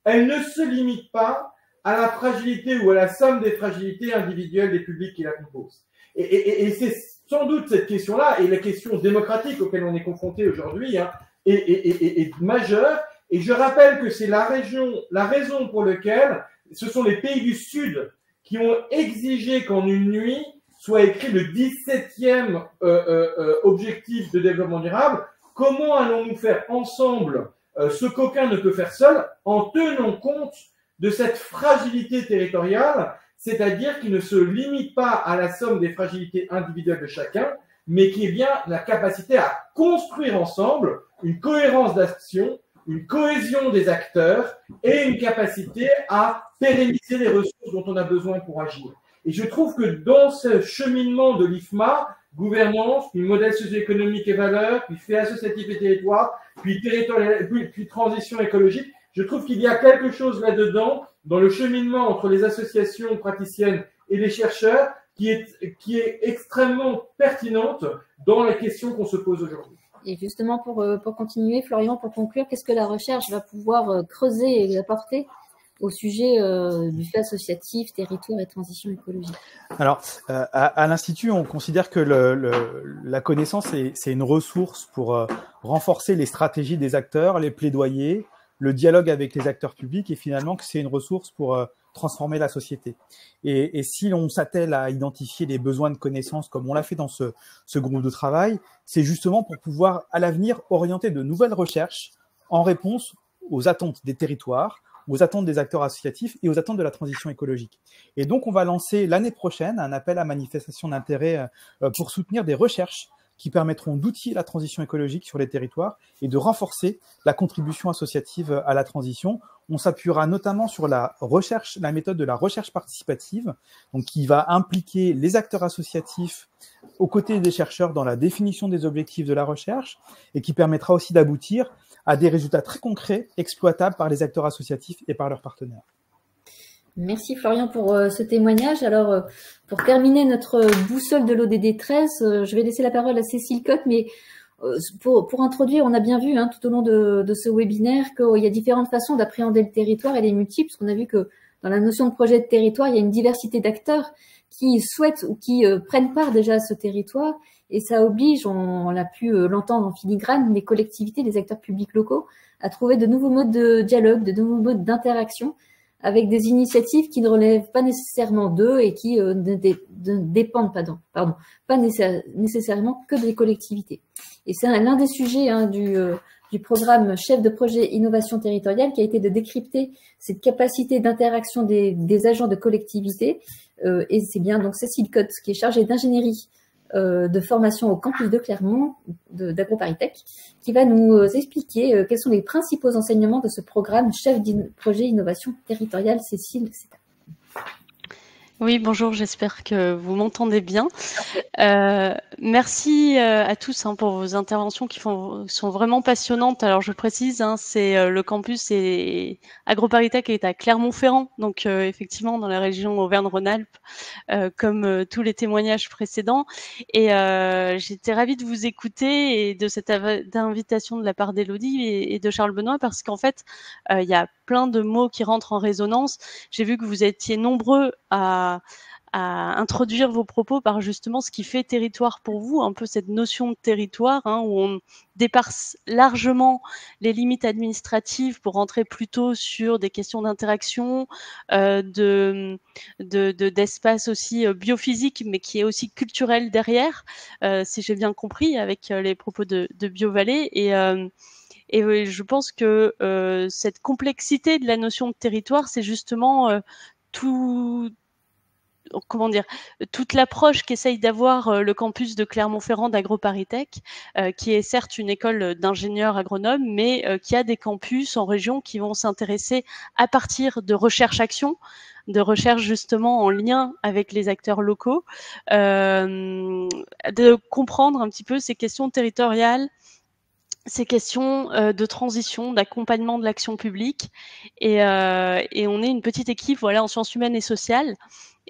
Speaker 2: elle ne se limite pas à la fragilité ou à la somme des fragilités individuelles des publics qui la composent. Et c'est sans doute cette question-là, et la question démocratique auquel on est confronté aujourd'hui, est majeure. Et je rappelle que c'est la raison pour laquelle ce sont les pays du Sud qui ont exigé qu'en une nuit soit écrit le 17e objectif de développement durable. Comment allons-nous faire ensemble ce qu'aucun ne peut faire seul en tenant compte de cette fragilité territoriale, c'est-à-dire qui ne se limite pas à la somme des fragilités individuelles de chacun, mais qui est bien la capacité à construire ensemble une cohérence d'action, une cohésion des acteurs et une capacité à pérenniser les ressources dont on a besoin pour agir. Et je trouve que dans ce cheminement de l'IFMA, gouvernance, puis modèle socio-économique et valeurs, puis fait associatif et territoire, puis transition écologique, je trouve qu'il y a quelque chose là-dedans, dans le cheminement entre les associations praticiennes et les chercheurs qui est extrêmement pertinente dans la question qu'on se pose aujourd'hui.
Speaker 1: Et justement, pour continuer, Florian, pour conclure, qu'est-ce que la recherche va pouvoir creuser et apporter au sujet du fait associatif, territoire et transition écologique?
Speaker 5: Alors, à l'Institut, on considère que la connaissance, c'est une ressource pour renforcer les stratégies des acteurs, les plaidoyers, le dialogue avec les acteurs publics, et finalement que c'est une ressource pour transformer la société. Et si l'on s'attelle à identifier les besoins de connaissances, comme on l'a fait dans ce groupe de travail, c'est justement pour pouvoir, à l'avenir, orienter de nouvelles recherches en réponse aux attentes des territoires, aux attentes des acteurs associatifs et aux attentes de la transition écologique. Et donc, on va lancer l'année prochaine un appel à manifestation d'intérêt pour soutenir des recherches qui permettront d'outiller la transition écologique sur les territoires et de renforcer la contribution associative à la transition. On s'appuiera notamment sur la méthode de la recherche participative, donc qui va impliquer les acteurs associatifs aux côtés des chercheurs dans la définition des objectifs de la recherche et qui permettra aussi d'aboutir à des résultats très concrets, exploitables par les acteurs associatifs et par leurs partenaires.
Speaker 1: Merci Florian pour ce témoignage. Alors, pour terminer notre boussole de l'ODD 13, je vais laisser la parole à Cécile Cotte, mais pour introduire, on a bien vu tout au long de ce webinaire qu'il y a différentes façons d'appréhender le territoire et les multiples, parce qu'on a vu que dans la notion de projet de territoire, il y a une diversité d'acteurs qui souhaitent ou qui prennent part déjà à ce territoire, et ça oblige, on l'a pu l'entendre en filigrane, les collectivités, les acteurs publics locaux à trouver de nouveaux modes de dialogue, de nouveaux modes d'interaction avec des initiatives qui ne relèvent pas nécessairement d'eux et qui ne dépendent pas nécessairement que des collectivités. Et c'est l'un des sujets du programme chef de projet innovation territoriale qui a été de décrypter cette capacité d'interaction des agents de collectivité. Et c'est bien donc Cécile Cotte qui est chargée d'ingénierie de formation au campus de Clermont d'AgroParisTech, qui va nous expliquer quels sont les principaux enseignements de ce programme chef de projet innovation territoriale. Cécile, c'est à vous.
Speaker 6: Oui, bonjour, j'espère que vous m'entendez bien. Merci à tous pour vos interventions qui sont vraiment passionnantes. Alors je précise, c'est le campus AgroParisTech est à Clermont-Ferrand, donc effectivement dans la région Auvergne-Rhône-Alpes, comme tous les témoignages précédents. Et j'étais ravie de vous écouter et de cette invitation de la part d'Élodie et de Charles Benoît, parce qu'en fait, il y a plein de mots qui rentrent en résonance. J'ai vu que vous étiez nombreux à introduire vos propos par justement ce qui fait territoire pour vous, un peu cette notion de territoire, où on dépasse largement les limites administratives pour rentrer plutôt sur des questions d'interaction, d'espace aussi biophysique, mais qui est aussi culturel derrière, si j'ai bien compris, avec les propos de BioVallée. Et je pense que cette complexité de la notion de territoire, c'est justement toute l'approche qu'essaye d'avoir le campus de Clermont-Ferrand d'AgroParisTech, qui est certes une école d'ingénieurs agronomes, mais qui a des campus en région qui vont s'intéresser à partir de recherche-action, de recherche justement en lien avec les acteurs locaux, de comprendre un petit peu ces questions territoriales, ces questions de transition, d'accompagnement de l'action publique. Et on est une petite équipe en sciences humaines et sociales.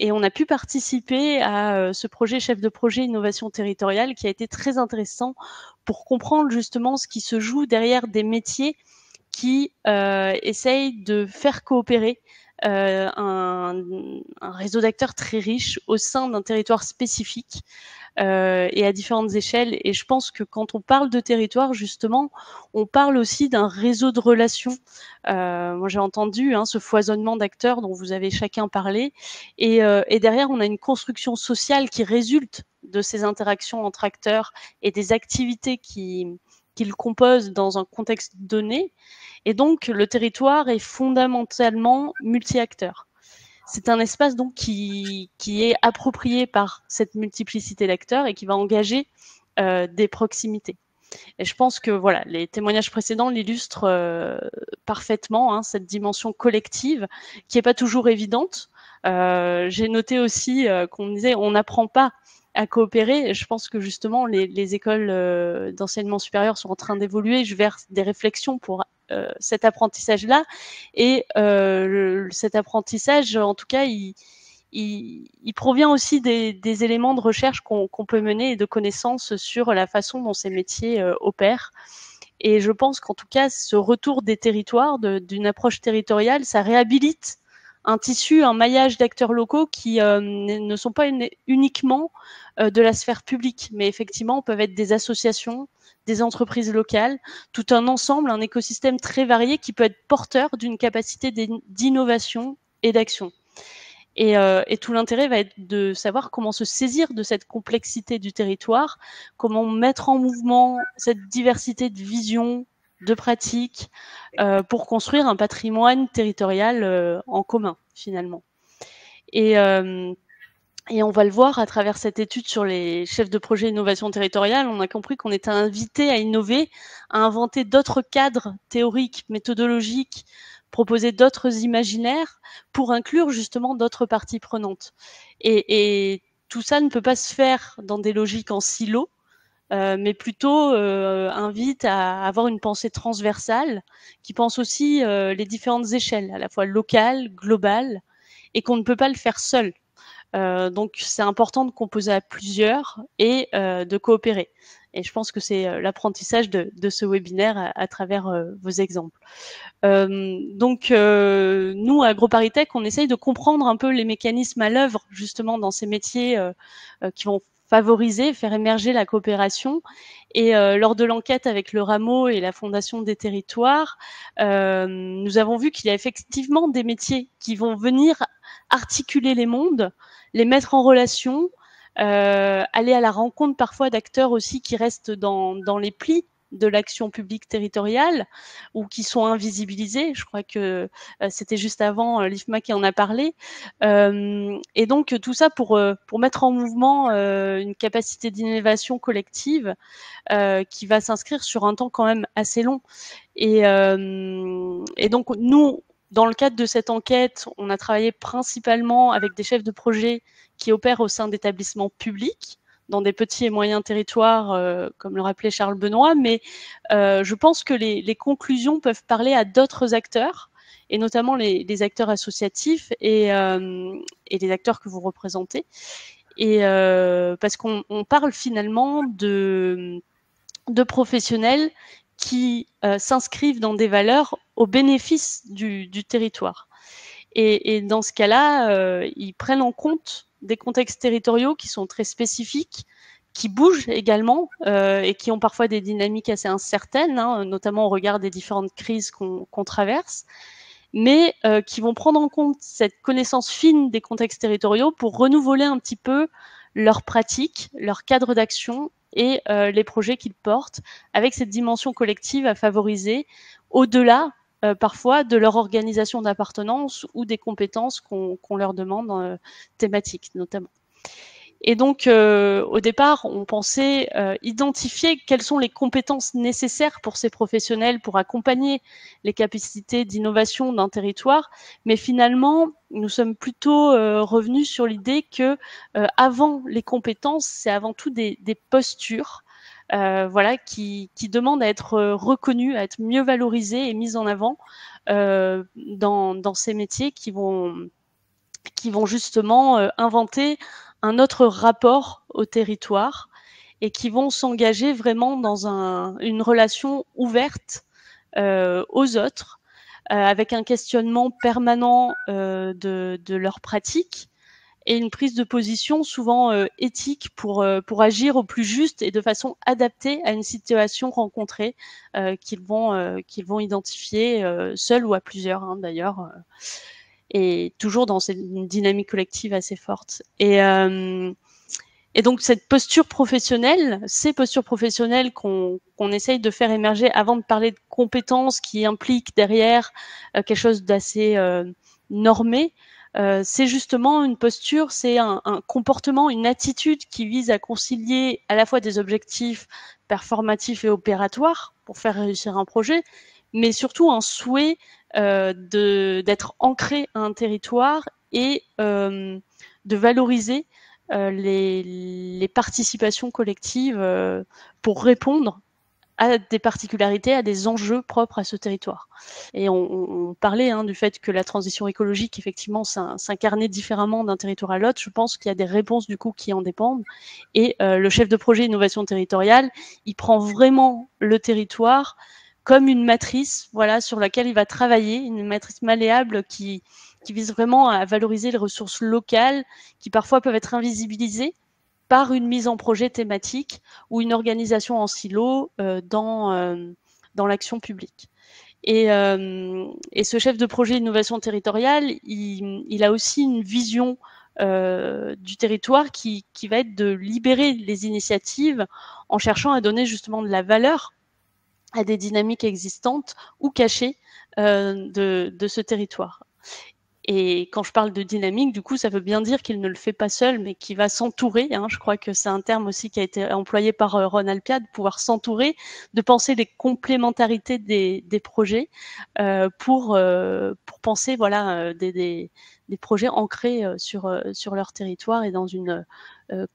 Speaker 6: Et on a pu participer à ce projet chef de projet innovation territoriale qui a été très intéressant pour comprendre justement ce qui se joue derrière des métiers qui essayent de faire coopérer un réseau d'acteurs très riche au sein d'un territoire spécifique et à différentes échelles. Et je pense que quand on parle de territoire, justement, on parle aussi d'un réseau de relations. Moi, j'ai entendu ce foisonnement d'acteurs dont vous avez chacun parlé. Et derrière, on a une construction sociale qui résulte de ces interactions entre acteurs et des activités qu'ils composent dans un contexte donné. Et donc, le territoire est fondamentalement multi-acteurs. C'est un espace donc qui est approprié par cette multiplicité d'acteurs et qui va engager des proximités. Et je pense que les témoignages précédents l'illustrent parfaitement, cette dimension collective qui n'est pas toujours évidente. J'ai noté aussi qu'on disait on n'apprend pas à coopérer. Je pense que justement les écoles d'enseignement supérieur sont en train d'évoluer vers des réflexions pour cet apprentissage-là. Et cet apprentissage, en tout cas, il il provient aussi des éléments de recherche qu'on peut mener et de connaissances sur la façon dont ces métiers opèrent. Et je pense qu'en tout cas, ce retour des territoires, d'une approche territoriale, ça réhabilite un tissu, un maillage d'acteurs locaux qui ne sont pas uniquement de la sphère publique, mais effectivement peuvent être des associations, des entreprises locales, tout un ensemble, un écosystème très varié qui peut être porteur d'une capacité d'innovation et d'action. Et tout l'intérêt va être de savoir comment se saisir de cette complexité du territoire, comment mettre en mouvement cette diversité de visions, de pratiques, pour construire un patrimoine territorial en commun, finalement. Et on va le voir à travers cette étude sur les chefs de projet innovation territoriale, on a compris qu'on était invité à innover, à inventer d'autres cadres théoriques, méthodologiques, proposer d'autres imaginaires pour inclure justement d'autres parties prenantes. Et tout ça ne peut pas se faire dans des logiques en silo, mais plutôt invite à avoir une pensée transversale qui pense aussi les différentes échelles, à la fois locales, globales, et qu'on ne peut pas le faire seul. Donc c'est important de composer à plusieurs et de coopérer. Et je pense que c'est l'apprentissage de ce webinaire à travers vos exemples. Donc nous, à AgroParisTech, on essaye de comprendre un peu les mécanismes à l'œuvre justement dans ces métiers qui vont favoriser, faire émerger la coopération. Et lors de l'enquête avec le Rameau et la Fondation des Territoires, nous avons vu qu'il y a effectivement des métiers qui vont venir articuler les mondes, les mettre en relation, aller à la rencontre parfois d'acteurs aussi qui restent dans les plis de l'action publique territoriale ou qui sont invisibilisés. Je crois que c'était juste avant, l'IFMA qui en a parlé. Et donc tout ça pour mettre en mouvement une capacité d'innovation collective qui va s'inscrire sur un temps quand même assez long. Et donc nous, dans le cadre de cette enquête, on a travaillé principalement avec des chefs de projet qui opèrent au sein d'établissements publics, dans des petits et moyens territoires, comme le rappelait Charles Benoît, mais je pense que les conclusions peuvent parler à d'autres acteurs, et notamment les acteurs associatifs et les acteurs que vous représentez. Et parce qu'on parle finalement de professionnels qui s'inscrivent dans des valeurs au bénéfice du territoire. Et dans ce cas-là, ils prennent en compte des contextes territoriaux qui sont très spécifiques, qui bougent également et qui ont parfois des dynamiques assez incertaines, hein, notamment au regard des différentes crises qu'on traverse, mais qui vont prendre en compte cette connaissance fine des contextes territoriaux pour renouveler un petit peu leurs pratiques, leur cadre d'action et les projets qu'ils portent, avec cette dimension collective à favoriser au-delà parfois de leur organisation d'appartenance ou des compétences qu'on leur demande thématiques notamment. Et donc, au départ, on pensait identifier quelles sont les compétences nécessaires pour ces professionnels pour accompagner les capacités d'innovation d'un territoire. Mais finalement, nous sommes plutôt revenus sur l'idée que avant les compétences, c'est avant tout des postures voilà, qui demandent à être reconnues, à être mieux valorisées et mises en avant dans ces métiers qui vont justement inventer un autre rapport au territoire et qui vont s'engager vraiment dans une relation ouverte aux autres, avec un questionnement permanent de leurs pratiques et une prise de position souvent éthique pour agir au plus juste et de façon adaptée à une situation rencontrée qu'ils vont identifier seuls ou à plusieurs, hein, d'ailleurs. Et toujours dans une dynamique collective assez forte. Et donc cette posture professionnelle, ces postures professionnelles qu'on essaye de faire émerger avant de parler de compétences qui impliquent derrière quelque chose d'assez normé, c'est justement une posture, c'est un comportement, une attitude qui vise à concilier à la fois des objectifs performatifs et opératoires pour faire réussir un projet, mais surtout un souhait d'être ancré à un territoire et de valoriser les participations collectives pour répondre a des particularités, a des enjeux propres à ce territoire. Et on parlait du fait que la transition écologique, effectivement, s'incarnait différemment d'un territoire à l'autre. Je pense qu'il y a des réponses du coup qui en dépendent. Et le chef de projet innovation territoriale, il prend vraiment le territoire comme une matrice, voilà, sur laquelle il va travailler, une matrice malléable qui vise vraiment à valoriser les ressources locales, qui parfois peuvent être invisibilisées par une mise en projet thématique ou une organisation en silo dans l'action publique. Et ce chef de projet innovation territoriale, il a aussi une vision du territoire qui va être de libérer les initiatives en cherchant à donner justement de la valeur à des dynamiques existantes ou cachées de ce territoire. Et quand je parle de dynamique, du coup, ça veut bien dire qu'il ne le fait pas seul, mais qu'il va s'entourer. Je crois que c'est un terme aussi qui a été employé par Ronald Piat, de pouvoir s'entourer, de penser les complémentarités des projets pour penser des projets ancrés sur leur territoire et dans une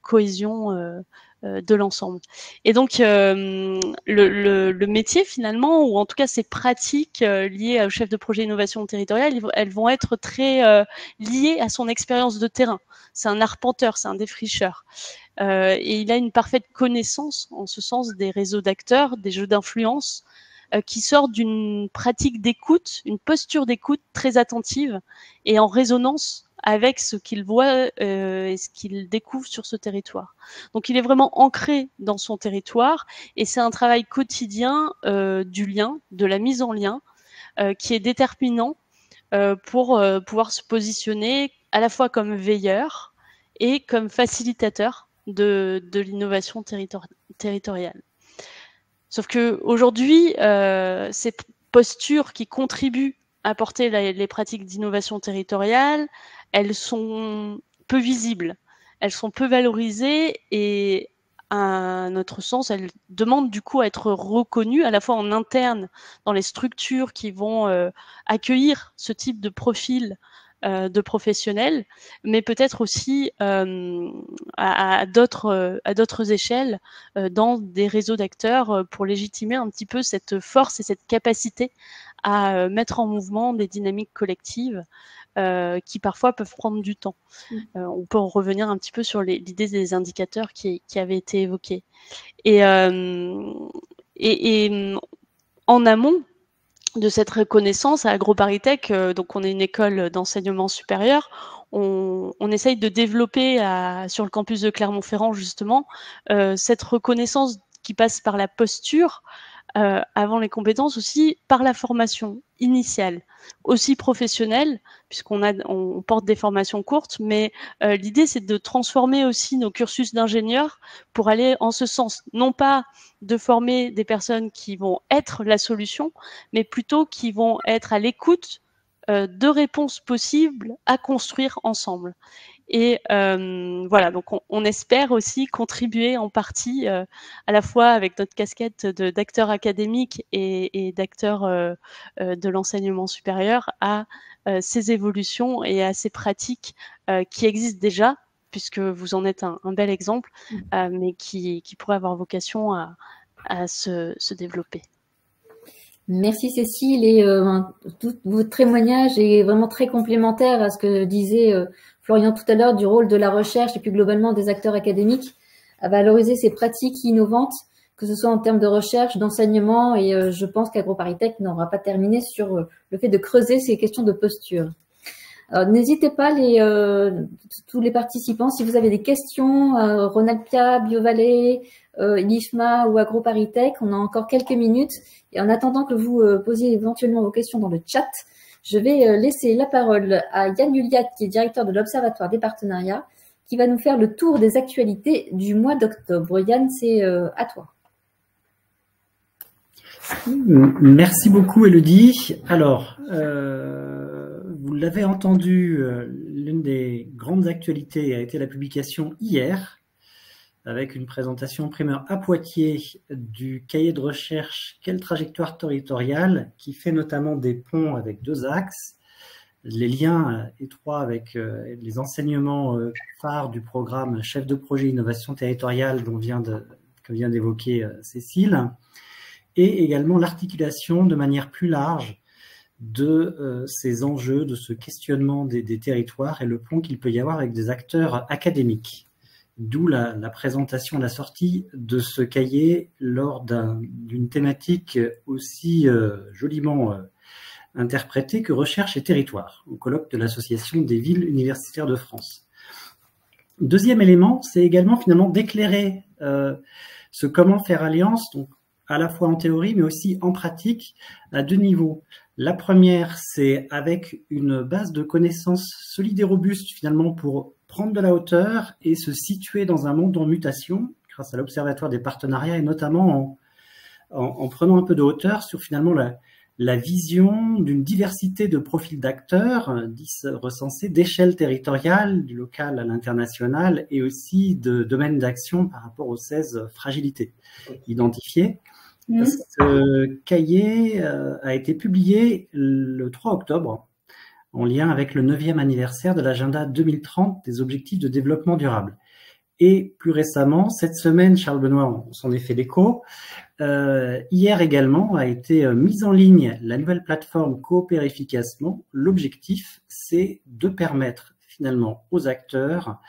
Speaker 6: cohésion de l'ensemble. Et donc le métier finalement, ou en tout cas ces pratiques liées au chef de projet innovation territoriale, elles vont être très liées à son expérience de terrain. C'est un arpenteur, c'est un défricheur. Et il a une parfaite connaissance en ce sens des réseaux d'acteurs, des jeux d'influence, qui sortent d'une pratique d'écoute, une posture d'écoute très attentive et en résonance avec ce qu'il voit et ce qu'il découvre sur ce territoire. Donc il est vraiment ancré dans son territoire et c'est un travail quotidien du lien, de la mise en lien, qui est déterminant pour pouvoir se positionner à la fois comme veilleur et comme facilitateur de l'innovation territoriale. Sauf que aujourd'hui, ces postures qui contribuent à porter les pratiques d'innovation territoriale, elles sont peu visibles, elles sont peu valorisées et à notre sens, elles demandent du coup à être reconnues à la fois en interne dans les structures qui vont accueillir ce type de profil de professionnels, mais peut-être aussi à d'autres échelles dans des réseaux d'acteurs pour légitimer un petit peu cette force et cette capacité à mettre en mouvement des dynamiques collectives qui parfois peuvent prendre du temps. On peut en revenir un petit peu sur l'idée des indicateurs qui avaient été évoqués. Et en amont de cette reconnaissance à AgroParisTech, donc on est une école d'enseignement supérieur, on essaye de développer sur le campus de Clermont-Ferrand justement cette reconnaissance qui passe par la posture avant les compétences, aussi par la formation initiale, aussi professionnelle, puisqu'on porte des formations courtes, mais l'idée c'est de transformer aussi nos cursus d'ingénieurs pour aller en ce sens, non pas de former des personnes qui vont être la solution, mais plutôt qui vont être à l'écoute de réponses possibles à construire ensemble. Et voilà, donc on espère aussi contribuer en partie, à la fois avec notre casquette d'acteurs académiques et d'acteurs de l'enseignement supérieur, à ces évolutions et à ces pratiques qui existent déjà, puisque vous en êtes un bel exemple, mais qui pourraient avoir vocation à se développer.
Speaker 1: Merci Cécile, et tout votre témoignage est vraiment très complémentaire à ce que disait Florian tout à l'heure du rôle de la recherche et plus globalement des acteurs académiques à valoriser ces pratiques innovantes, que ce soit en termes de recherche, d'enseignement, et je pense qu'AgroParisTech n'aura pas terminé sur le fait de creuser ces questions de posture. Alors, n'hésitez pas tous les participants, si vous avez des questions, Ronald Piat, BioVallée, l'IFMA ou AgroParisTech, on a encore quelques minutes. Et en attendant que vous posiez éventuellement vos questions dans le chat, je vais laisser la parole à Yann Huliat, qui est directeur de l'Observatoire des partenariats, qui va nous faire le tour des actualités du mois d'octobre. Yann, c'est à toi.
Speaker 7: Merci beaucoup, Élodie. Alors, vous l'avez entendu, l'une des grandes actualités a été la publication hier, avec une présentation primeur à Poitiers du cahier de recherche « Quelle trajectoire territoriale ?» qui fait notamment des ponts avec deux axes, les liens étroits avec les enseignements phares du programme chef de projet innovation territoriale que vient d'évoquer Cécile, et également l'articulation de manière plus large de ces enjeux, de ce questionnement des territoires et le pont qu'il peut y avoir avec des acteurs académiques. D'où la présentation, la sortie de ce cahier lors d'une thématique aussi joliment interprétée que recherche et territoire, au colloque de l'Association des villes universitaires de France. Deuxième élément, c'est également finalement d'éclairer ce comment faire alliance, donc à la fois en théorie mais aussi en pratique à deux niveaux. La première, c'est avec une base de connaissances solide et robuste finalement pour prendre de la hauteur et se situer dans un monde en mutation grâce à l'Observatoire des partenariats et notamment en prenant un peu de hauteur sur finalement la vision d'une diversité de profils d'acteurs recensés d'échelle territoriale, du local à l'international et aussi de domaines d'action par rapport aux 16 fragilités identifiées. Ce cahier a été publié le 3 octobre en lien avec le 9e anniversaire de l'agenda 2030 des objectifs de développement durable. Et plus récemment, cette semaine, Charles Benoît, on s'en est fait l'écho, hier également a été mise en ligne la nouvelle plateforme Coopère efficacement. L'objectif, c'est de permettre finalement aux acteurs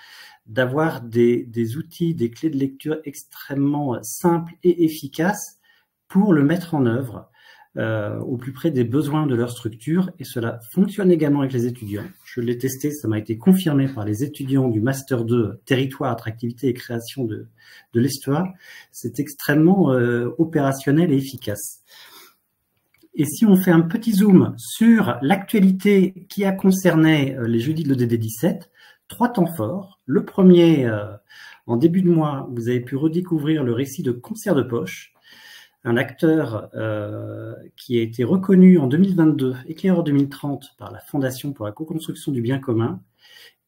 Speaker 7: d'avoir des outils, des clés de lecture extrêmement simples et efficaces pour le mettre en œuvre au plus près des besoins de leur structure. Et cela fonctionne également avec les étudiants. Je l'ai testé, ça m'a été confirmé par les étudiants du Master 2 Territoire, Attractivité et Création de l'ESTEA. C'est extrêmement opérationnel et efficace. Et si on fait un petit zoom sur l'actualité qui a concerné les jeudis de l'EDD 17, 3 temps forts. Le premier, en début de mois, vous avez pu redécouvrir le récit de Concert de poche, un acteur qui a été reconnu en 2022, éclaireur 2030 par la Fondation pour la co-construction du bien commun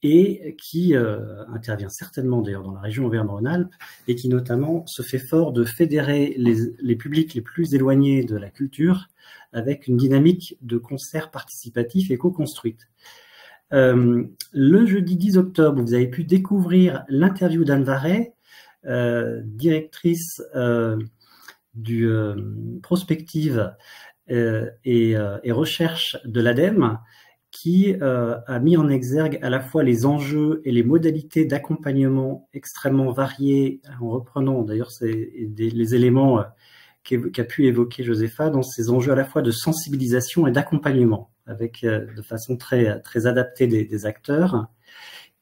Speaker 7: et qui intervient certainement d'ailleurs dans la région Auvergne-Rhône-Alpes et qui notamment se fait fort de fédérer les publics les plus éloignés de la culture avec une dynamique de concert participatif et co-construite. Le jeudi 10 octobre, vous avez pu découvrir l'interview d'Anne Varret, directrice du prospective et recherche de l'ADEME, qui a mis en exergue à la fois les enjeux et les modalités d'accompagnement extrêmement variés, en reprenant d'ailleurs les éléments qu'a pu évoquer Josépha dans ces enjeux à la fois de sensibilisation et d'accompagnement, avec de façon très, très adaptée des acteurs.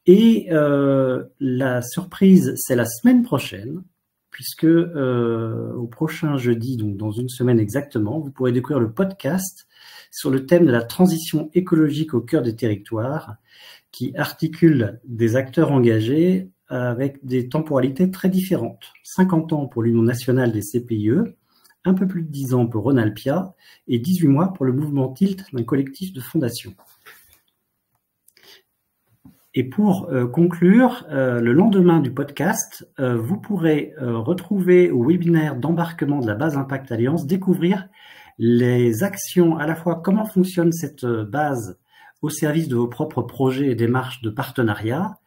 Speaker 7: Et la surprise, c'est la semaine prochaine, puisque au prochain jeudi, donc dans une semaine exactement, vous pourrez découvrir le podcast sur le thème de la transition écologique au cœur des territoires, qui articule des acteurs engagés avec des temporalités très différentes. 50 ans pour l'Union nationale des CPIE, un peu plus de 10 ans pour Rhône-Alpia et 18 mois pour le mouvement Tilt d'un collectif de fondation. Et pour conclure, le lendemain du podcast, vous pourrez retrouver au webinaire d'embarquement de la base Impact Alliance, découvrir les actions, à la fois comment fonctionne cette base au service de vos propres projets et démarches de partenariat,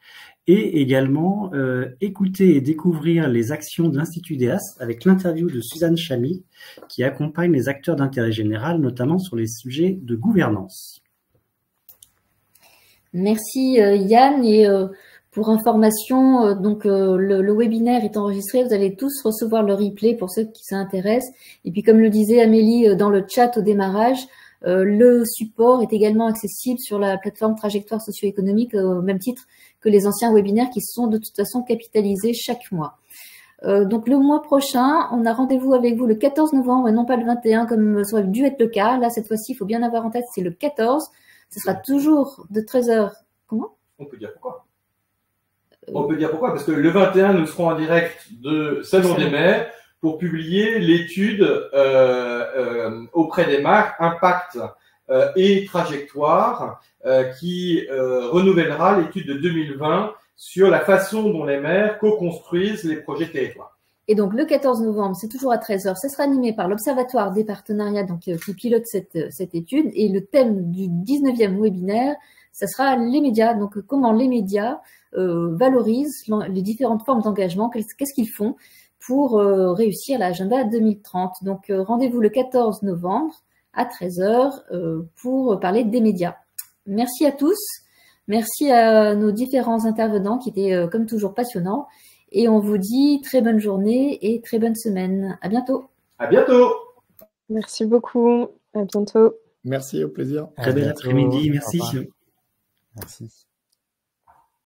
Speaker 7: et également écouter et découvrir les actions de l'Institut DEAS avec l'interview de Suzanne Chamy qui accompagne les acteurs d'intérêt général, notamment sur les sujets de gouvernance.
Speaker 1: Merci Yann, et pour information, donc le webinaire est enregistré, vous allez tous recevoir le replay pour ceux qui s'intéressent. Et puis comme le disait Amélie dans le chat au démarrage, le support est également accessible sur la plateforme Trajectoire socio-économique au même titre que les anciens webinaires qui sont de toute façon capitalisés chaque mois. Donc le mois prochain, on a rendez-vous avec vous le 14 novembre et non pas le 21 comme ça aurait dû être le cas. Là, cette fois-ci, il faut bien avoir en tête, c'est le 14. Ce sera toujours de 13h. Comment ?
Speaker 2: On peut dire pourquoi. On peut dire pourquoi, parce que le 21, nous serons en direct de Salon des maires pour publier l'étude auprès des maires, Impact et Trajectoire, qui renouvellera l'étude de 2020 sur la façon dont les maires co-construisent les projets territoires.
Speaker 1: Et donc, le 14 novembre, c'est toujours à 13h. Ce sera animé par l'Observatoire des partenariats, donc, qui pilote cette étude. Et le thème du 19e webinaire, ça sera les médias. Donc, comment les médias valorisent les différentes formes d'engagement, qu'est-ce qu'ils font, pour réussir l'agenda 2030. Donc, rendez-vous le 14 novembre à 13 h pour parler des médias. Merci à tous. Merci à nos différents intervenants qui étaient comme toujours passionnants. Et on vous dit très bonne journée et très bonne semaine. À bientôt.
Speaker 2: À bientôt.
Speaker 3: Merci beaucoup. À bientôt.
Speaker 4: Merci, au plaisir.
Speaker 7: Très bel après-midi. Merci.
Speaker 5: Merci.